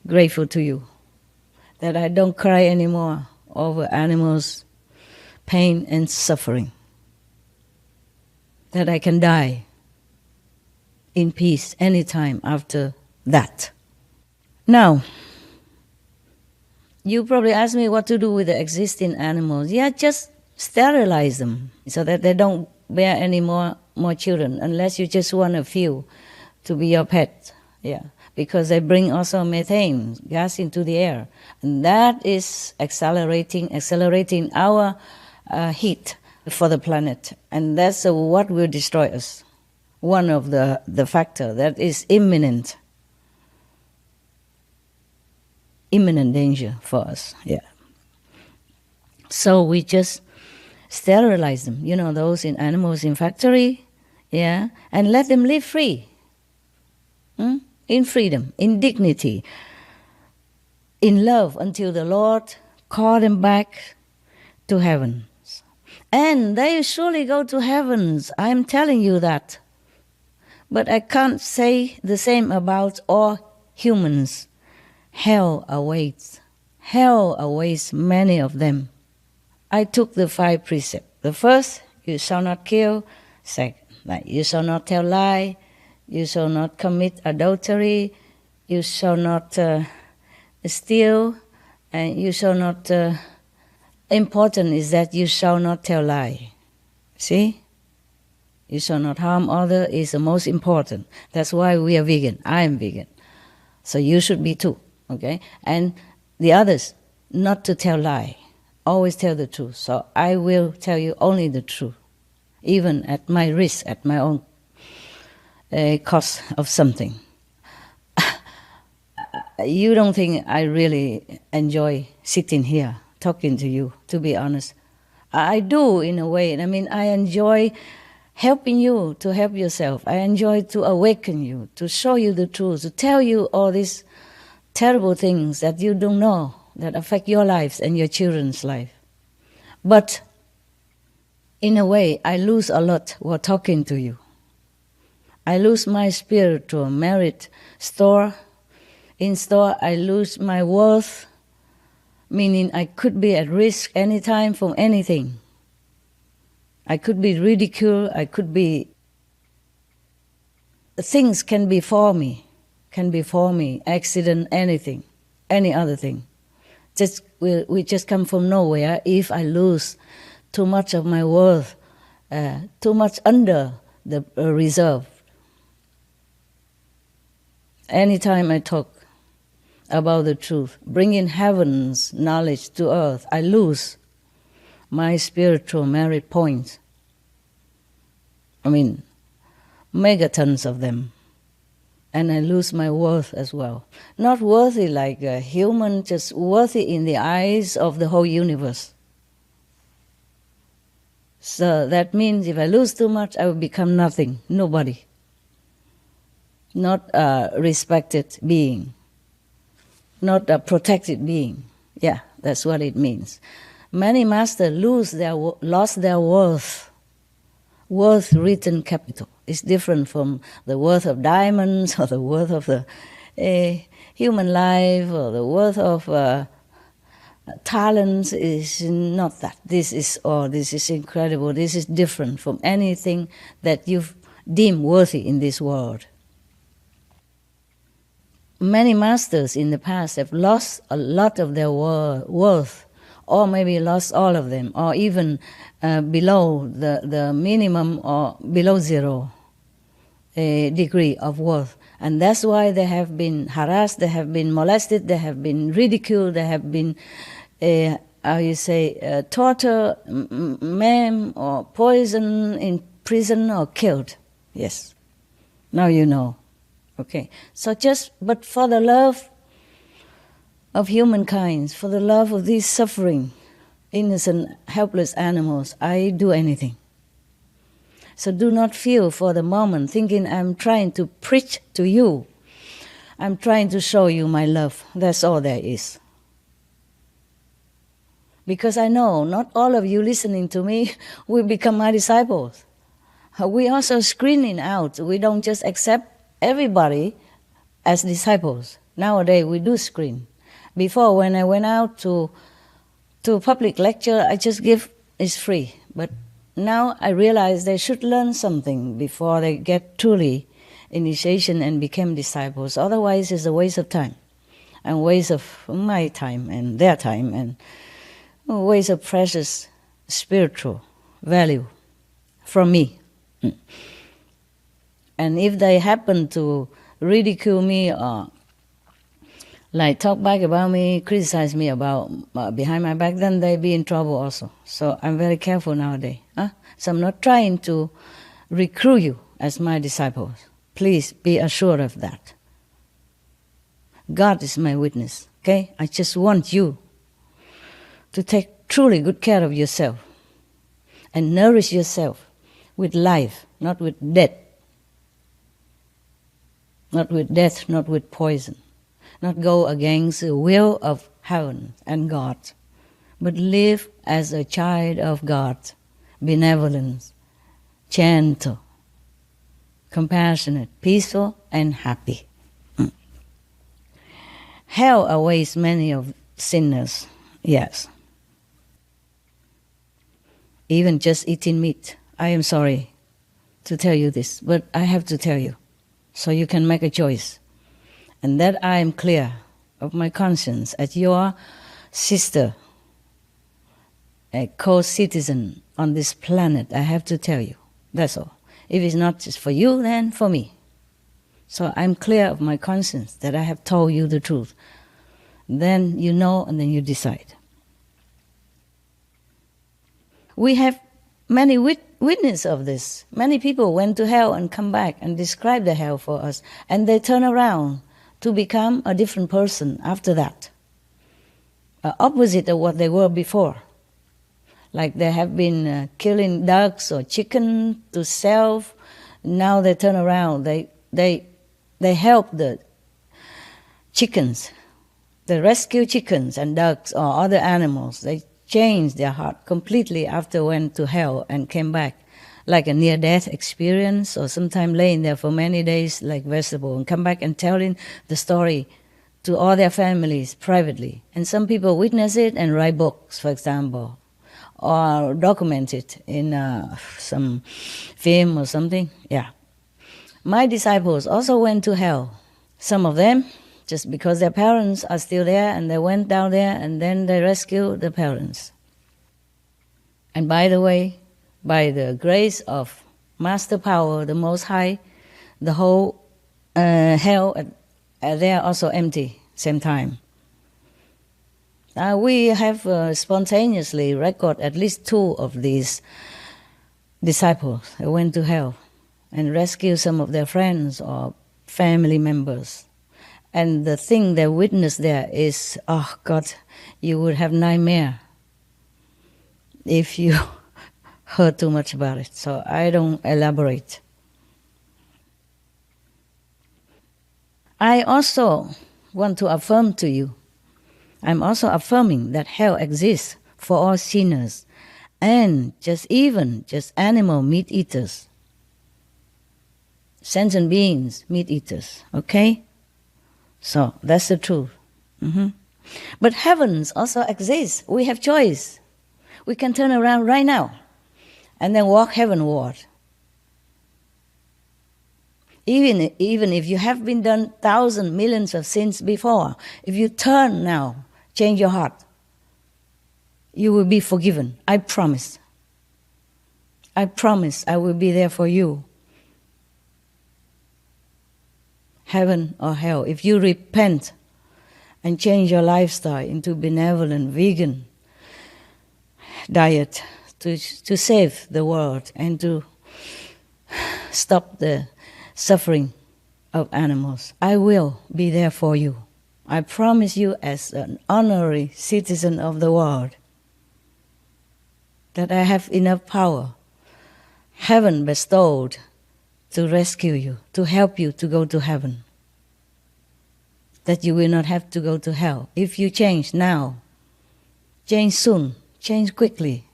grateful to you that I don't cry anymore over animals' pain and suffering, that I can die in peace anytime after that. Now, you probably ask me what to do with the existing animals. Yeah, just sterilize them so that they don't bear any more children, unless you just want a few to be your pet. Yeah, because they bring also methane gas into the air, and that is accelerating our heat for the planet, and that's what will destroy us. One of the factor that is imminent danger for us. Yeah. So we just sterilize them, those animals in factory, yeah, and let them live free, in freedom, in dignity, in love, until the Lord call them back to heaven. And they surely go to heavens, I'm telling you that. But I can't say the same about all humans. Hell awaits many of them. I took the 5 precepts. The first, you shall not kill. Second, you shall not tell lie. You shall not commit adultery. You shall not steal. And you shall not... important is that you shall not tell lie. See? You shall not harm others is the most important. That's why we are vegan. I am vegan. So you should be too. Okay? And the others, not to tell lie. Always tell the truth. So I will tell you only the truth, even at my risk, at my own cost of something. You don't think I really enjoy sitting here talking to you, to be honest. I do, in a way. I mean, I enjoy helping you to help yourself. I enjoy to awaken you, to show you the truth, to tell you all these terrible things that you don't know, that affect your lives and your children's life. But in a way, I lose a lot while talking to you. I lose my spiritual merit store. In store, I lose my worth, meaning I could be at risk anytime from anything. I could be ridiculed, things can befall me, accident, anything, any other thing. We just come from nowhere if I lose too much of my worth, too much under the reserve. Anytime I talk about the truth, bringing heaven's knowledge to earth, I lose my spiritual merit points. I mean, megatons of them. And I lose my worth as well. Not worthy like a human, just worthy in the eyes of the whole universe. So that means if I lose too much, I will become nothing, nobody. Not a respected being. Not a protected being. Yeah, that's what it means. Many masters lost their worth. Worth written capital. It's different from the worth of diamonds or the worth of the human life or the worth of talents. Is not that. This is incredible. This is different from anything that you deem worthy in this world. Many masters in the past have lost a lot of their worth, or maybe lost all of them, or even below the minimum or below zero degree of worth. And that's why they have been harassed, they have been molested, they have been ridiculed, they have been, tortured, maimed, or poisoned, in prison, or killed. Yes. Now you know. Okay. So but for the love of humankind, for the love of these suffering, innocent, helpless animals, I do anything. So do not feel for the moment thinking I'm trying to preach to you. I'm trying to show you my love. That's all there is. Because I know not all of you listening to me will become my disciples. We also screening out. We don't just accept everybody as disciples. Nowadays we do screen. Before, when I went out to public lecture, I just give, it's free. But now I realize they should learn something before they get truly initiation and become disciples. Otherwise it's a waste of time, and waste of my time and their time, and a waste of precious spiritual value from me. And if they happen to ridicule me or like talk back about me, criticize me about behind my back, then they be in trouble also. So I'm very careful nowadays. So I'm not trying to recruit you as my disciples. Please be assured of that. God is my witness, okay? I just want you to take truly good care of yourself and nourish yourself with life, not with death. Not with death, not with poison. Not go against the will of heaven and God, but live as a child of God, benevolent, gentle, compassionate, peaceful, and happy. Hell awaits many of sinners, yes. Even just eating meat. I am sorry to tell you this, but I have to tell you, so you can make a choice. And that I am clear of my conscience as your sister, a co-citizen on this planet. I have to tell you, that's all. If it's not just for you, then for me. So I'm clear of my conscience that I have told you the truth. Then you know, and then you decide. We have many witness of this. Many people went to hell and come back and describe the hell for us. And they turn around to become a different person after that. Opposite of what they were before. Like they have been killing ducks or chicken to sell. Now they turn around. They help the chickens. They rescue chickens and ducks or other animals. They changed their heart completely after went to hell and came back. Like a near-death experience, or sometimes laying there for many days like vegetable, and come back and telling the story to all their families privately. And some people witness it and write books, for example, or document it in some film or something. Yeah. My disciples also went to hell. Some of them, just because their parents are still there, and they went down there and then they rescued the parents. And by the way, by the grace of Master Power, the Most High, the whole hell there also empty same time. We have spontaneously record at least 2 of these disciples who went to hell and rescued some of their friends or family members. And the thing they witnessed there is, oh God, you would have nightmare if you heard too much about it, so I don't elaborate. I also want to affirm to you, I'm also affirming that hell exists for all sinners and just animal meat eaters, sentient beings, meat eaters, okay? So that's the truth. But heavens also exists. We have choice. We can turn around right now and then walk heavenward. Even if you have been done thousands, millions of sins before, if you turn now, change your heart, you will be forgiven. I promise. I promise I will be there for you. Heaven or hell, if you repent and change your lifestyle into benevolent vegan diet, to save the world and to stop the suffering of animals, I will be there for you. I promise you as an honorary citizen of the world that I have enough power, heaven bestowed, to rescue you, to help you to go to heaven. That you will not have to go to hell if you change now change soon, change quickly.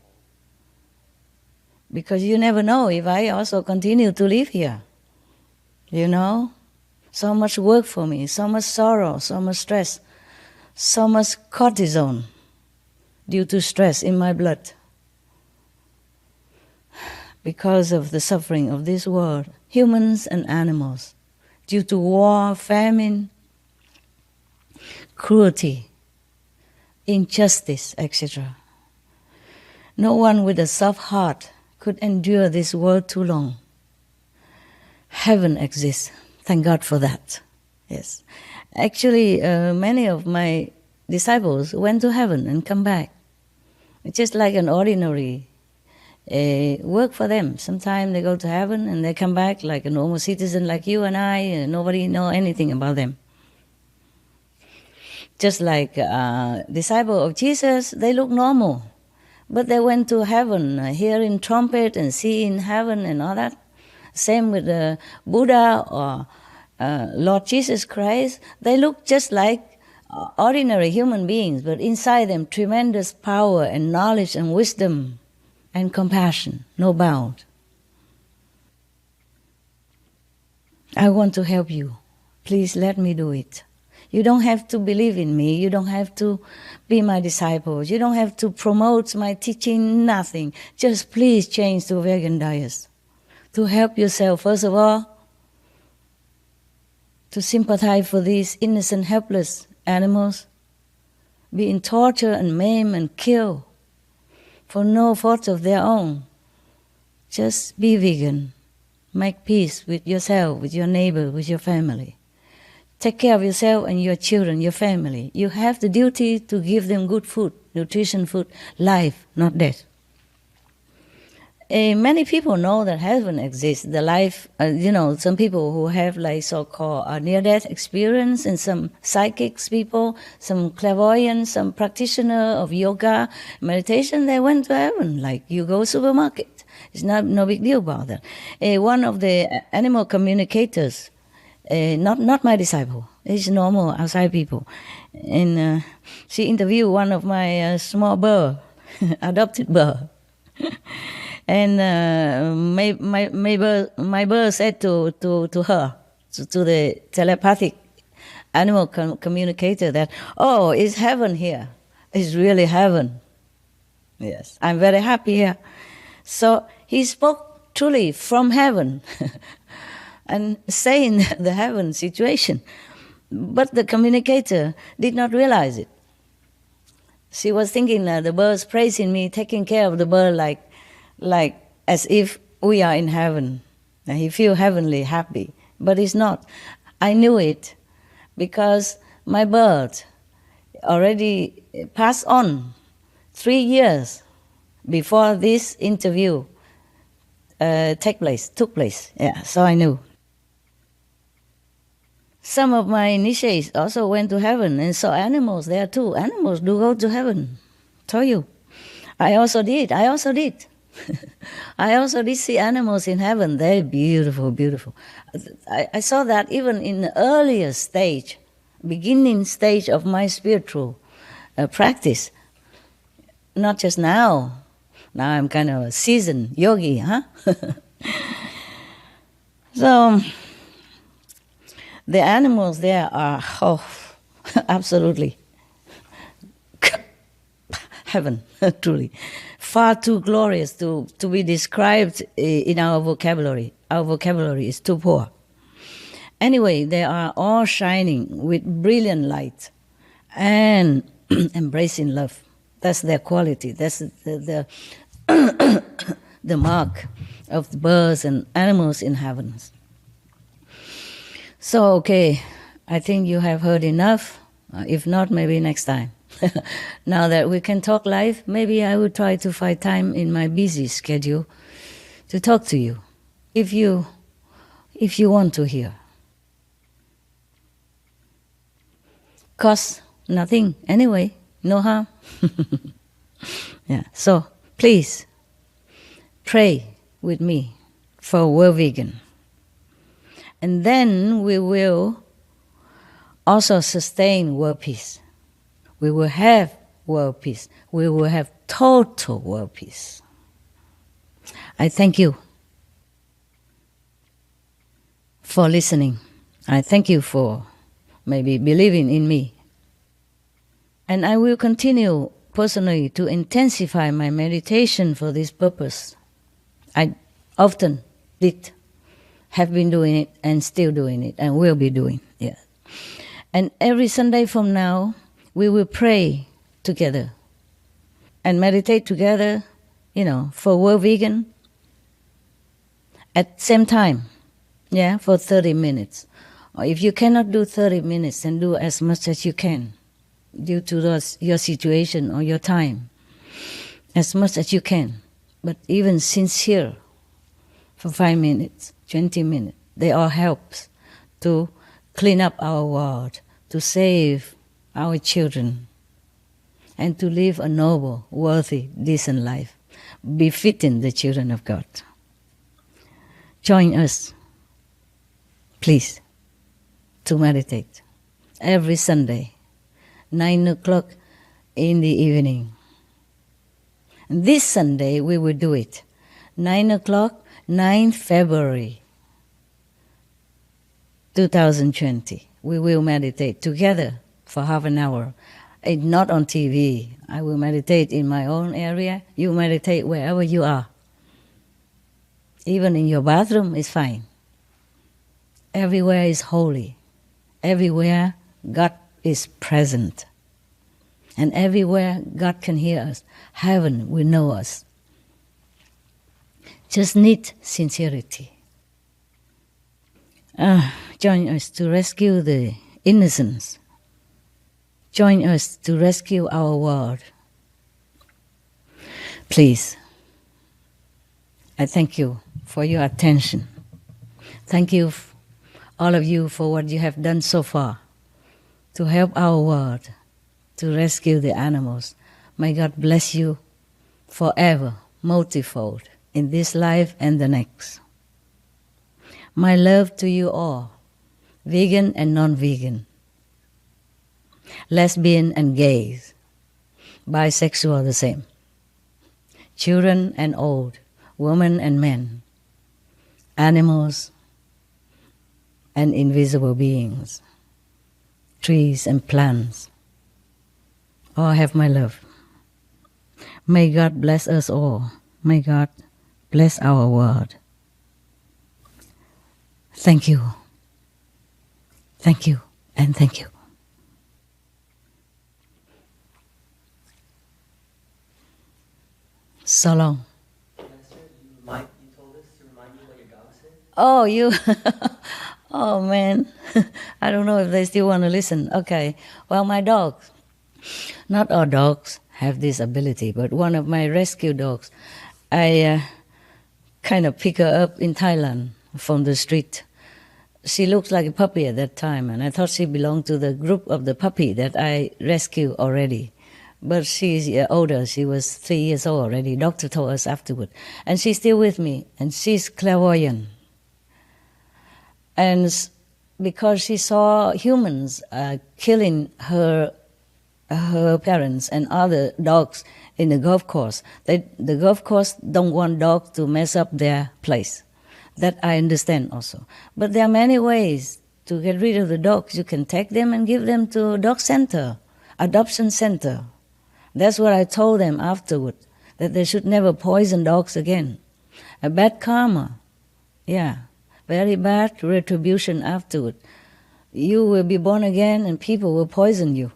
Because you never know if I also continue to live here. You know? So much work for me, so much sorrow, so much stress, so much cortisone due to stress in my blood. Because of the suffering of this world, humans and animals, due to war, famine, cruelty, injustice, etc. No one with a soft heart could endure this world too long. Heaven exists. Thank God for that. Yes. Actually, many of my disciples went to heaven and come back. It's just like an ordinary work for them. Sometimes they go to heaven and they come back like a normal citizen like you and I, and nobody know anything about them. Just like disciple of Jesus, they look normal. But they went to heaven, hearing trumpet and seeing heaven and all that. Same with Buddha or Lord Jesus Christ. They look just like ordinary human beings, but inside them tremendous power and knowledge and wisdom and compassion, no bound. I want to help you. Please let me do it. You don't have to believe in me. You don't have to be my disciples. You don't have to promote my teaching, nothing. Just please change to vegan diets. To help yourself, first of all, to sympathize for these innocent, helpless animals being tortured and maimed and killed for no fault of their own. Just be vegan. Make peace with yourself, with your neighbor, with your family. Take care of yourself and your children, your family. You have the duty to give them good food, nutrition food, life, not death. Many people know that heaven exists. The life, some people who have like so-called near-death experience, and some psychics people, some clairvoyants, some practitioner of yoga, meditation, they went to heaven. Like you go supermarket. It's no big deal about that. One of the animal communicators, not my disciple, it's normal outside people, and she interviewed one of my small bird, adopted bird. And my bird said to her, to the telepathic animal communicator, that, oh, it's heaven here. It's really heaven. Yes, I'm very happy here. So he spoke truly from heaven and saying the heaven situation. But the communicator did not realize it. She was thinking the bird's praising me, taking care of the bird like as if we are in heaven. And he feel heavenly happy, but it's not. I knew it because my bird already passed on 3 years before this interview took place. Yeah, so I knew. Some of my initiates also went to heaven and saw animals there too. Animals do go to heaven. Told you. I also did. I also did see animals in heaven. They're beautiful, beautiful. I saw that even in the earlier stage, beginning stage of my spiritual practice. Not just now. Now I'm kind of a seasoned yogi, huh? So the animals there are, absolutely heaven, truly. Far too glorious to be described in our vocabulary. Our vocabulary is too poor. Anyway, they are all shining with brilliant light and embracing love. That's their quality. That's the the mark of the birds and animals in heavens. So, okay, I think you have heard enough. If not, maybe next time. Now that we can talk live, maybe I will try to find time in my busy schedule to talk to you, if you want to hear. Cost nothing anyway, no harm. Yeah. So please pray with me for world vegan. And then we will also sustain world peace. We will have world peace. We will have total world peace. I thank you for listening. I thank you for maybe believing in me. And I will continue personally to intensify my meditation for this purpose. I often have been doing it and still doing it and will be doing it. And every Sunday from now, we will pray together and meditate together, for World Vegan at same time, for 30 minutes. Or if you cannot do 30 minutes, then do as much as you can due to your situation or your time, as much as you can. But even sincere for 5 minutes, 20 minutes, they all helps to clean up our world, to save our children, and to live a noble, worthy, decent life, befitting the children of God. Join us, please, to meditate every Sunday, 9 o'clock in the evening. And this Sunday we will do it, 9 o'clock, 9 February 2020. We will meditate together for half an hour. It's not on TV. I will meditate in my own area. You meditate wherever you are. Even in your bathroom is fine. Everywhere is holy. Everywhere God is present. And everywhere God can hear us. Heaven will know us. Just need sincerity. Join us to rescue the innocents. Join us to rescue our world. Please, I thank you for your attention. Thank you, all of you, for what you have done so far to help our world, to rescue the animals. May God bless you forever, multifold, in this life and the next. My love to you all, vegan and non-vegan, lesbian and gays, bisexual the same, children and old, women and men, animals and invisible beings, trees and plants, all have my love. May God bless us all. May God bless our world. Thank you. Thank you and thank you. So long. You told us to remind you what your dog said? Oh, you. Oh, man. I don't know if they still want to listen. Okay. Well, my dogs. Not all dogs have this ability, but one of my rescue dogs, I kind of pick her up in Thailand from the street. She looks like a puppy at that time, and I thought she belonged to the group of the puppy that I rescued already. But she's older. She was 3 years old already. Doctor told us afterward. And she's still with me, and she's clairvoyant. And because she saw humans killing her parents and other dogs in the golf course, the golf course don't want dogs to mess up their place. That I understand also. But there are many ways to get rid of the dogs. You can take them and give them to a dog center, adoption center. That's what I told them afterward, that they should never poison dogs again. A bad karma, very bad retribution afterward. You will be born again and people will poison you.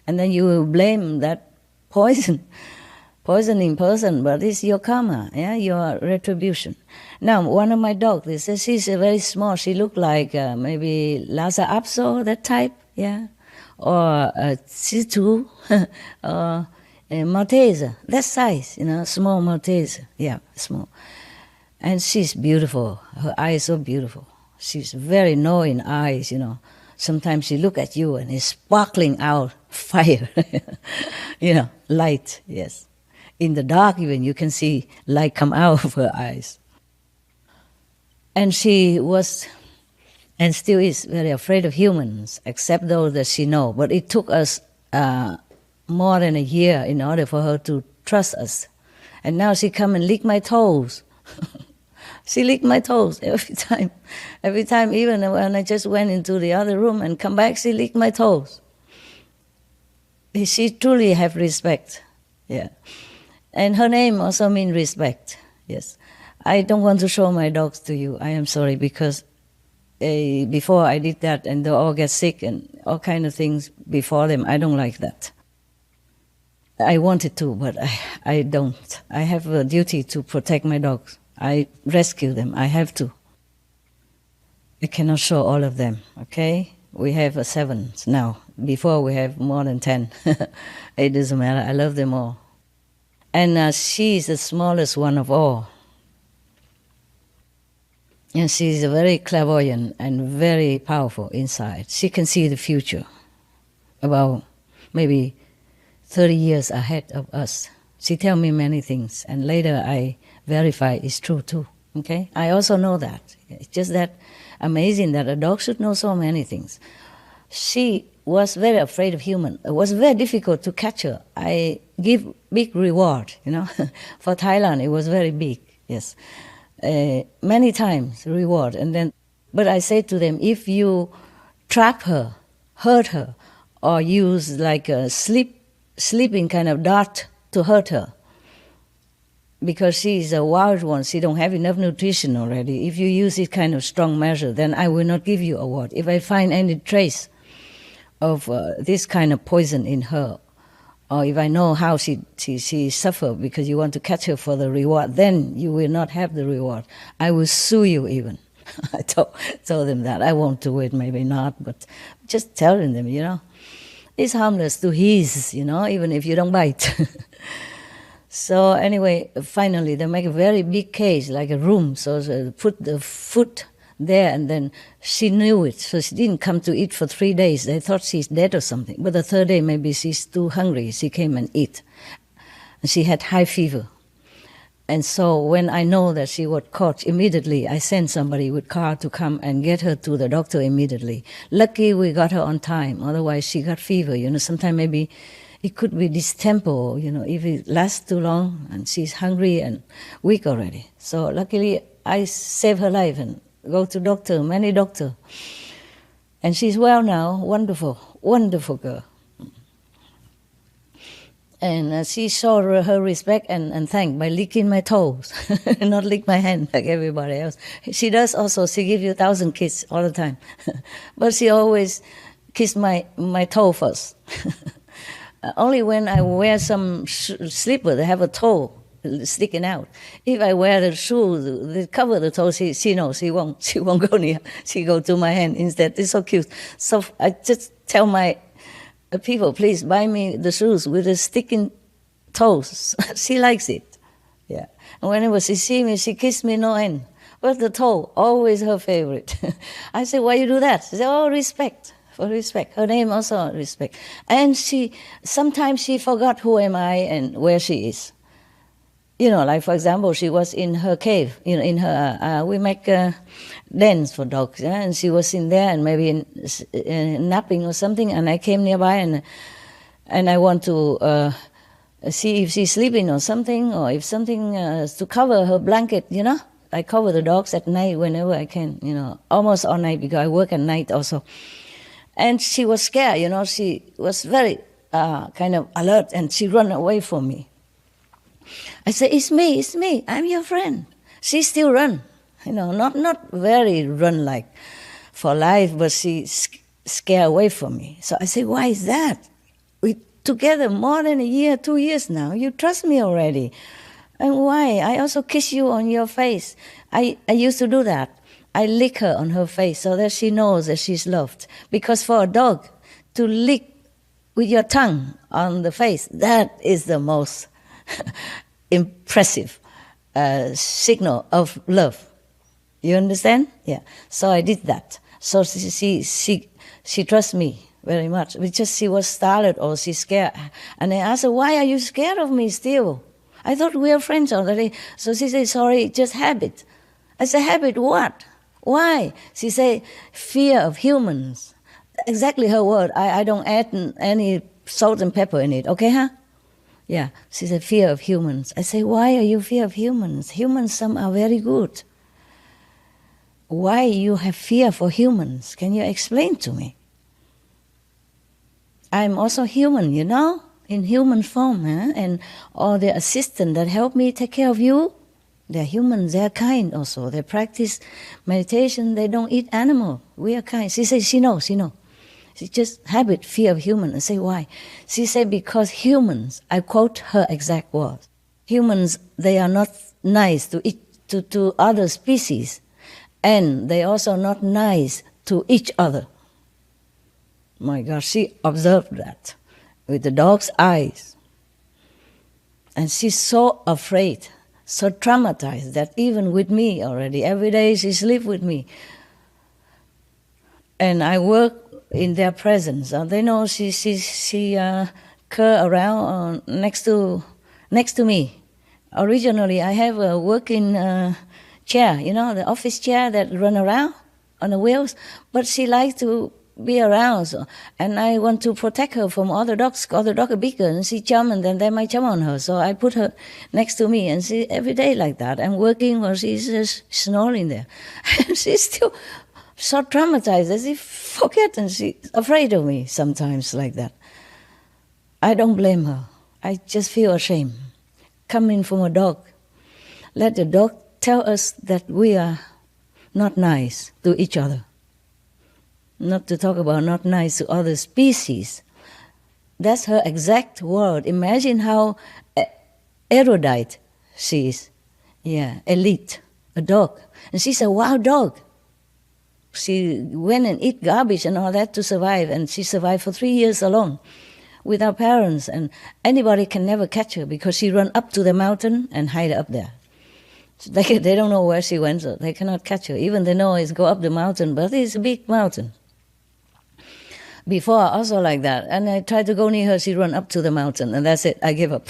And then you will blame that poisoning person, but it's your karma, your retribution. Now, one of my dogs, they say she's very small. She looked like maybe Lhasa Apso, that type, or a Shih Tzu, or a Maltese, that size, small Maltese, small. And she's beautiful. Her eyes so beautiful. She's very knowing eyes, Sometimes she look at you and it's sparkling out fire, light, yes. In the dark even, you can see light come out of her eyes. And she was, and still is, very afraid of humans, except those that she knows. But it took us more than a year in order for her to trust us. And now she come and lick my toes. She licked my toes every time. Every time, even when I just went into the other room and come back, she licked my toes. She truly have respect. Yeah. And her name also means respect. Yes. I don't want to show my dogs to you. I am sorry, because before I did that and they all get sick and all kind of things before them. I don't like that. I wanted to, but I don't. I have a duty to protect my dogs. I rescue them. I have to. I cannot show all of them, okay? We have 7 now. Before we have more than 10. It doesn't matter. I love them all. And she is the smallest one of all. And she is very clairvoyant and very powerful inside. She can see the future, about maybe 30 years ahead of us. She tells me many things, and later I verify it's true too. Okay? I also know that. It's just that amazing that a dog should know so many things. She was very afraid of human. It was very difficult to catch her. I give big reward, For Thailand, it was very big, yes. Many times reward. But I say to them, if you trap her, hurt her, or use like a sleeping kind of dart to hurt her, because she is a wild one, she don't have enough nutrition already. If you use this kind of strong measure, then I will not give you a award. If I find any trace of this kind of poison in her, or if I know how she suffered because you want to catch her for the reward, then you will not have the reward. I will sue you even. I told them that. I won't do it, maybe not, but just telling them, It's harmless to his, even if you don't bite. So anyway, finally they make a very big cage, like a room. So they put the food there, and then she knew it. So she didn't come to eat for 3 days. They thought she's dead or something. But the 3rd day, maybe she's too hungry. She came and ate. And she had high fever. And so when I know that she was caught, immediately I sent somebody with car to come and get her to the doctor immediately. Lucky we got her on time. Otherwise she got fever. Sometimes maybe it could be distemper, if it lasts too long and she's hungry and weak already. So luckily I saved her life and go to many doctor. And she's well now, wonderful, wonderful girl. And she showed her respect and thank by licking my toes, not lick my hand like everybody else. She does also, she gives you 1,000 kisses all the time. But she always kissed my toe first. Only when I wear some slipper, they have a toe sticking out. If I wear the shoes that cover the toe, she knows she won't go near. She go to my hand instead. It's so cute. So I just tell my people, please buy me the shoes with the sticking toes. She likes it. Yeah. And whenever she see me, she kiss me no end. But the toe, always her favorite. I say, why you do that? She say, respect. For respect. Her name also respect. And sometimes she forgot who am I and where she is. Like for example, she was in her cave, in her, we make dens for dogs, and she was in there and maybe napping or something, and I came nearby and I want to see if she's sleeping or something, or if something to cover her blanket, I cover the dogs at night whenever I can, almost all night because I work at night also. And she was scared, she was very kind of alert, and she ran away from me. I said, it's me, I'm your friend. She still run, not very run like for life, but she scared away from me. So I said, why is that? We together more than a year, 2 years now. You trust me already. And why? I also kiss you on your face. I used to do that. I lick her on her face so that she knows that she's loved. Because for a dog to lick with your tongue on the face, that is the most impressive signal of love. You understand? Yeah. So I did that. So she trusts me very much. Because she was startled or she's scared. And I asked her, why are you scared of me still? I thought we are friends already. So she said, sorry, just habit. I said, habit what? Why? She said, fear of humans. Exactly her word. I don't add any salt and pepper in it, okay, huh? Yeah, she said, fear of humans. I say, why are you fear of humans? Humans, some are very good. Why you have fear for humans? Can you explain to me? I'm also human, you know, in human form, huh? And all the assistants that help me take care of you, they're humans, they're kind also. They practice meditation, they don't eat animal. We are kind. She says, she knows. She just habit, fear of human. I say, why? She said, because humans, I quote her exact words, humans, they are not nice to other species, and they also not nice to each other. My God, she observed that with the dog's eyes. And she's so afraid, so traumatized that even with me already, every day she sleeps with me. And I work in their presence. They know she cur around next to me. Originally, I have a working chair, you know, the office chair that run around on the wheels. But she likes to be around, so, and I want to protect her from other dogs. Other dogs are bigger, and she jump, and then they might jump on her. So I put her next to me, and she every day like that. I'm working while she's just snoring there, and she's still so traumatized as if forget, and she's afraid of me sometimes like that. I don't blame her. I just feel ashamed. Coming from a dog, let the dog tell us that we are not nice to each other. Not to talk about not nice to other species. That's her exact word. Imagine how erudite she is. Yeah, elite, a dog. And she's a wild dog. She went and eat garbage and all that to survive, and she survived for 3 years alone with our parents, and anybody can never catch her because she run up to the mountain and hide up there. So they don't know where she went, so they cannot catch her. Even they know it's go up the mountain, but it's a big mountain. Before, also like that. And I tried to go near her, she run up to the mountain, and that's it, I give up.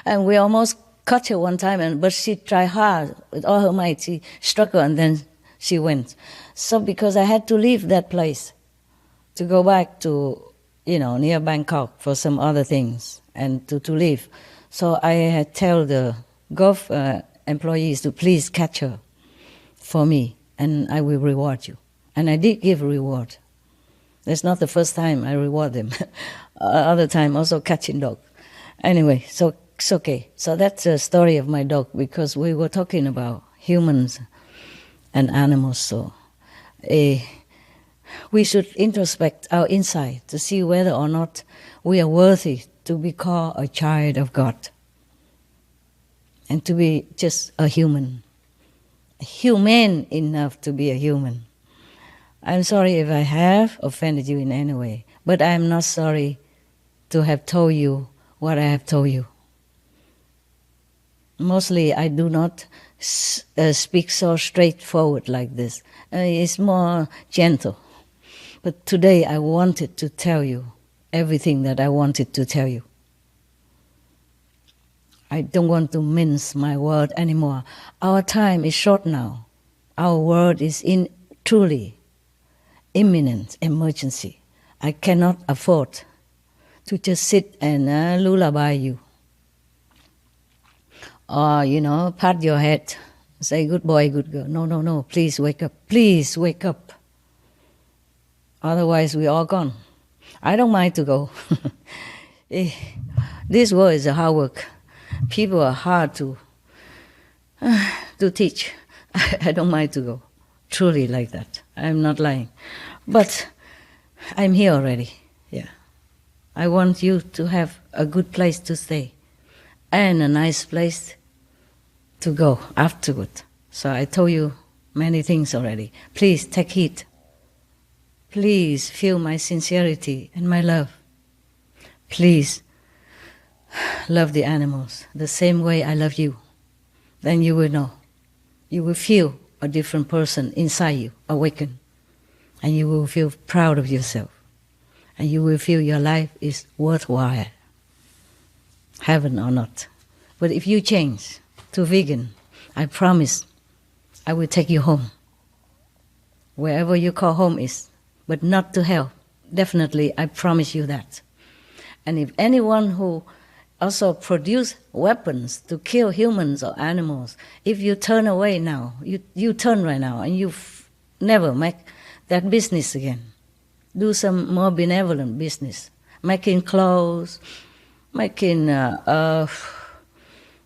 And we almost caught her one time, but she tried hard with all her might. She struck her, and then she went. So because I had to leave that place to go back to, near Bangkok for some other things, and to leave. So I had tell the golf employees to please catch her for me, and I will reward you. And I did give reward. That's not the first time I reward them. Other time also catching dog. Anyway, so it's okay. So that's the story of my dog, because we were talking about humans and animals. So we should introspect our inside to see whether or not we are worthy to be called a child of God and to be just a human, humane enough to be a human. I'm sorry if I have offended you in any way, but I'm not sorry to have told you what I have told you. Mostly I do not speak so straightforward like this. It's more gentle. But today I wanted to tell you everything that I wanted to tell you. I don't want to mince my word anymore. Our time is short now. Our world is in truly imminent emergency. I cannot afford to just sit and lullaby you. Or, pat your head, say, good boy, good girl. No, please wake up. Please wake up. Otherwise, we're all gone. I don't mind to go. This world is a hard work. People are hard to teach. I don't mind to go. Truly like that. I'm not lying. But I'm here already. Yeah. I want you to have a good place to stay and a nice place to go afterward. So I told you many things already. Please take heed. Please feel my sincerity and my love. Please love the animals the same way I love you. Then you will know. You will feel a different person inside you awaken. And you will feel proud of yourself. And you will feel your life is worthwhile. Heaven or not. But if you change to vegan, I promise I will take you home. Wherever you call home is. But not to hell. Definitely, I promise you that. And if anyone who also produce weapons to kill humans or animals, if you turn away now, you turn right now, and you never make that business again. Do some more benevolent business, making clothes, making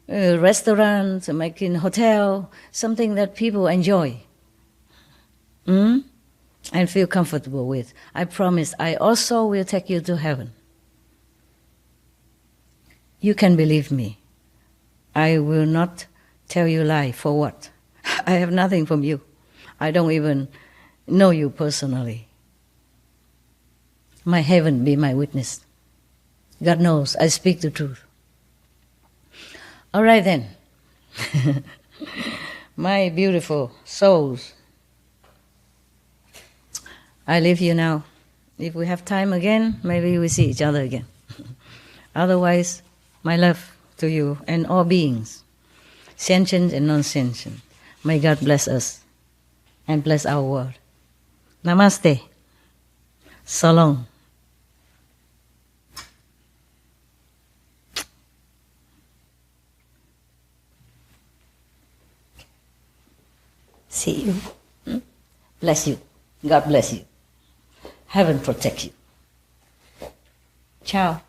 restaurants, making hotel, something that people enjoy and feel comfortable with. I promise I also will take you to heaven. You can believe me. I will not tell you lie. For what? I have nothing from you. I don't even know you personally. My heaven be my witness. God knows I speak the truth. All right then. My beautiful souls. I leave you now. If we have time again, maybe we see each other again. Otherwise, my love to you and all beings, sentient and non-sentient. May God bless us and bless our world. Namaste. So long. See you. Bless you. God bless you. Heaven protect you. Ciao.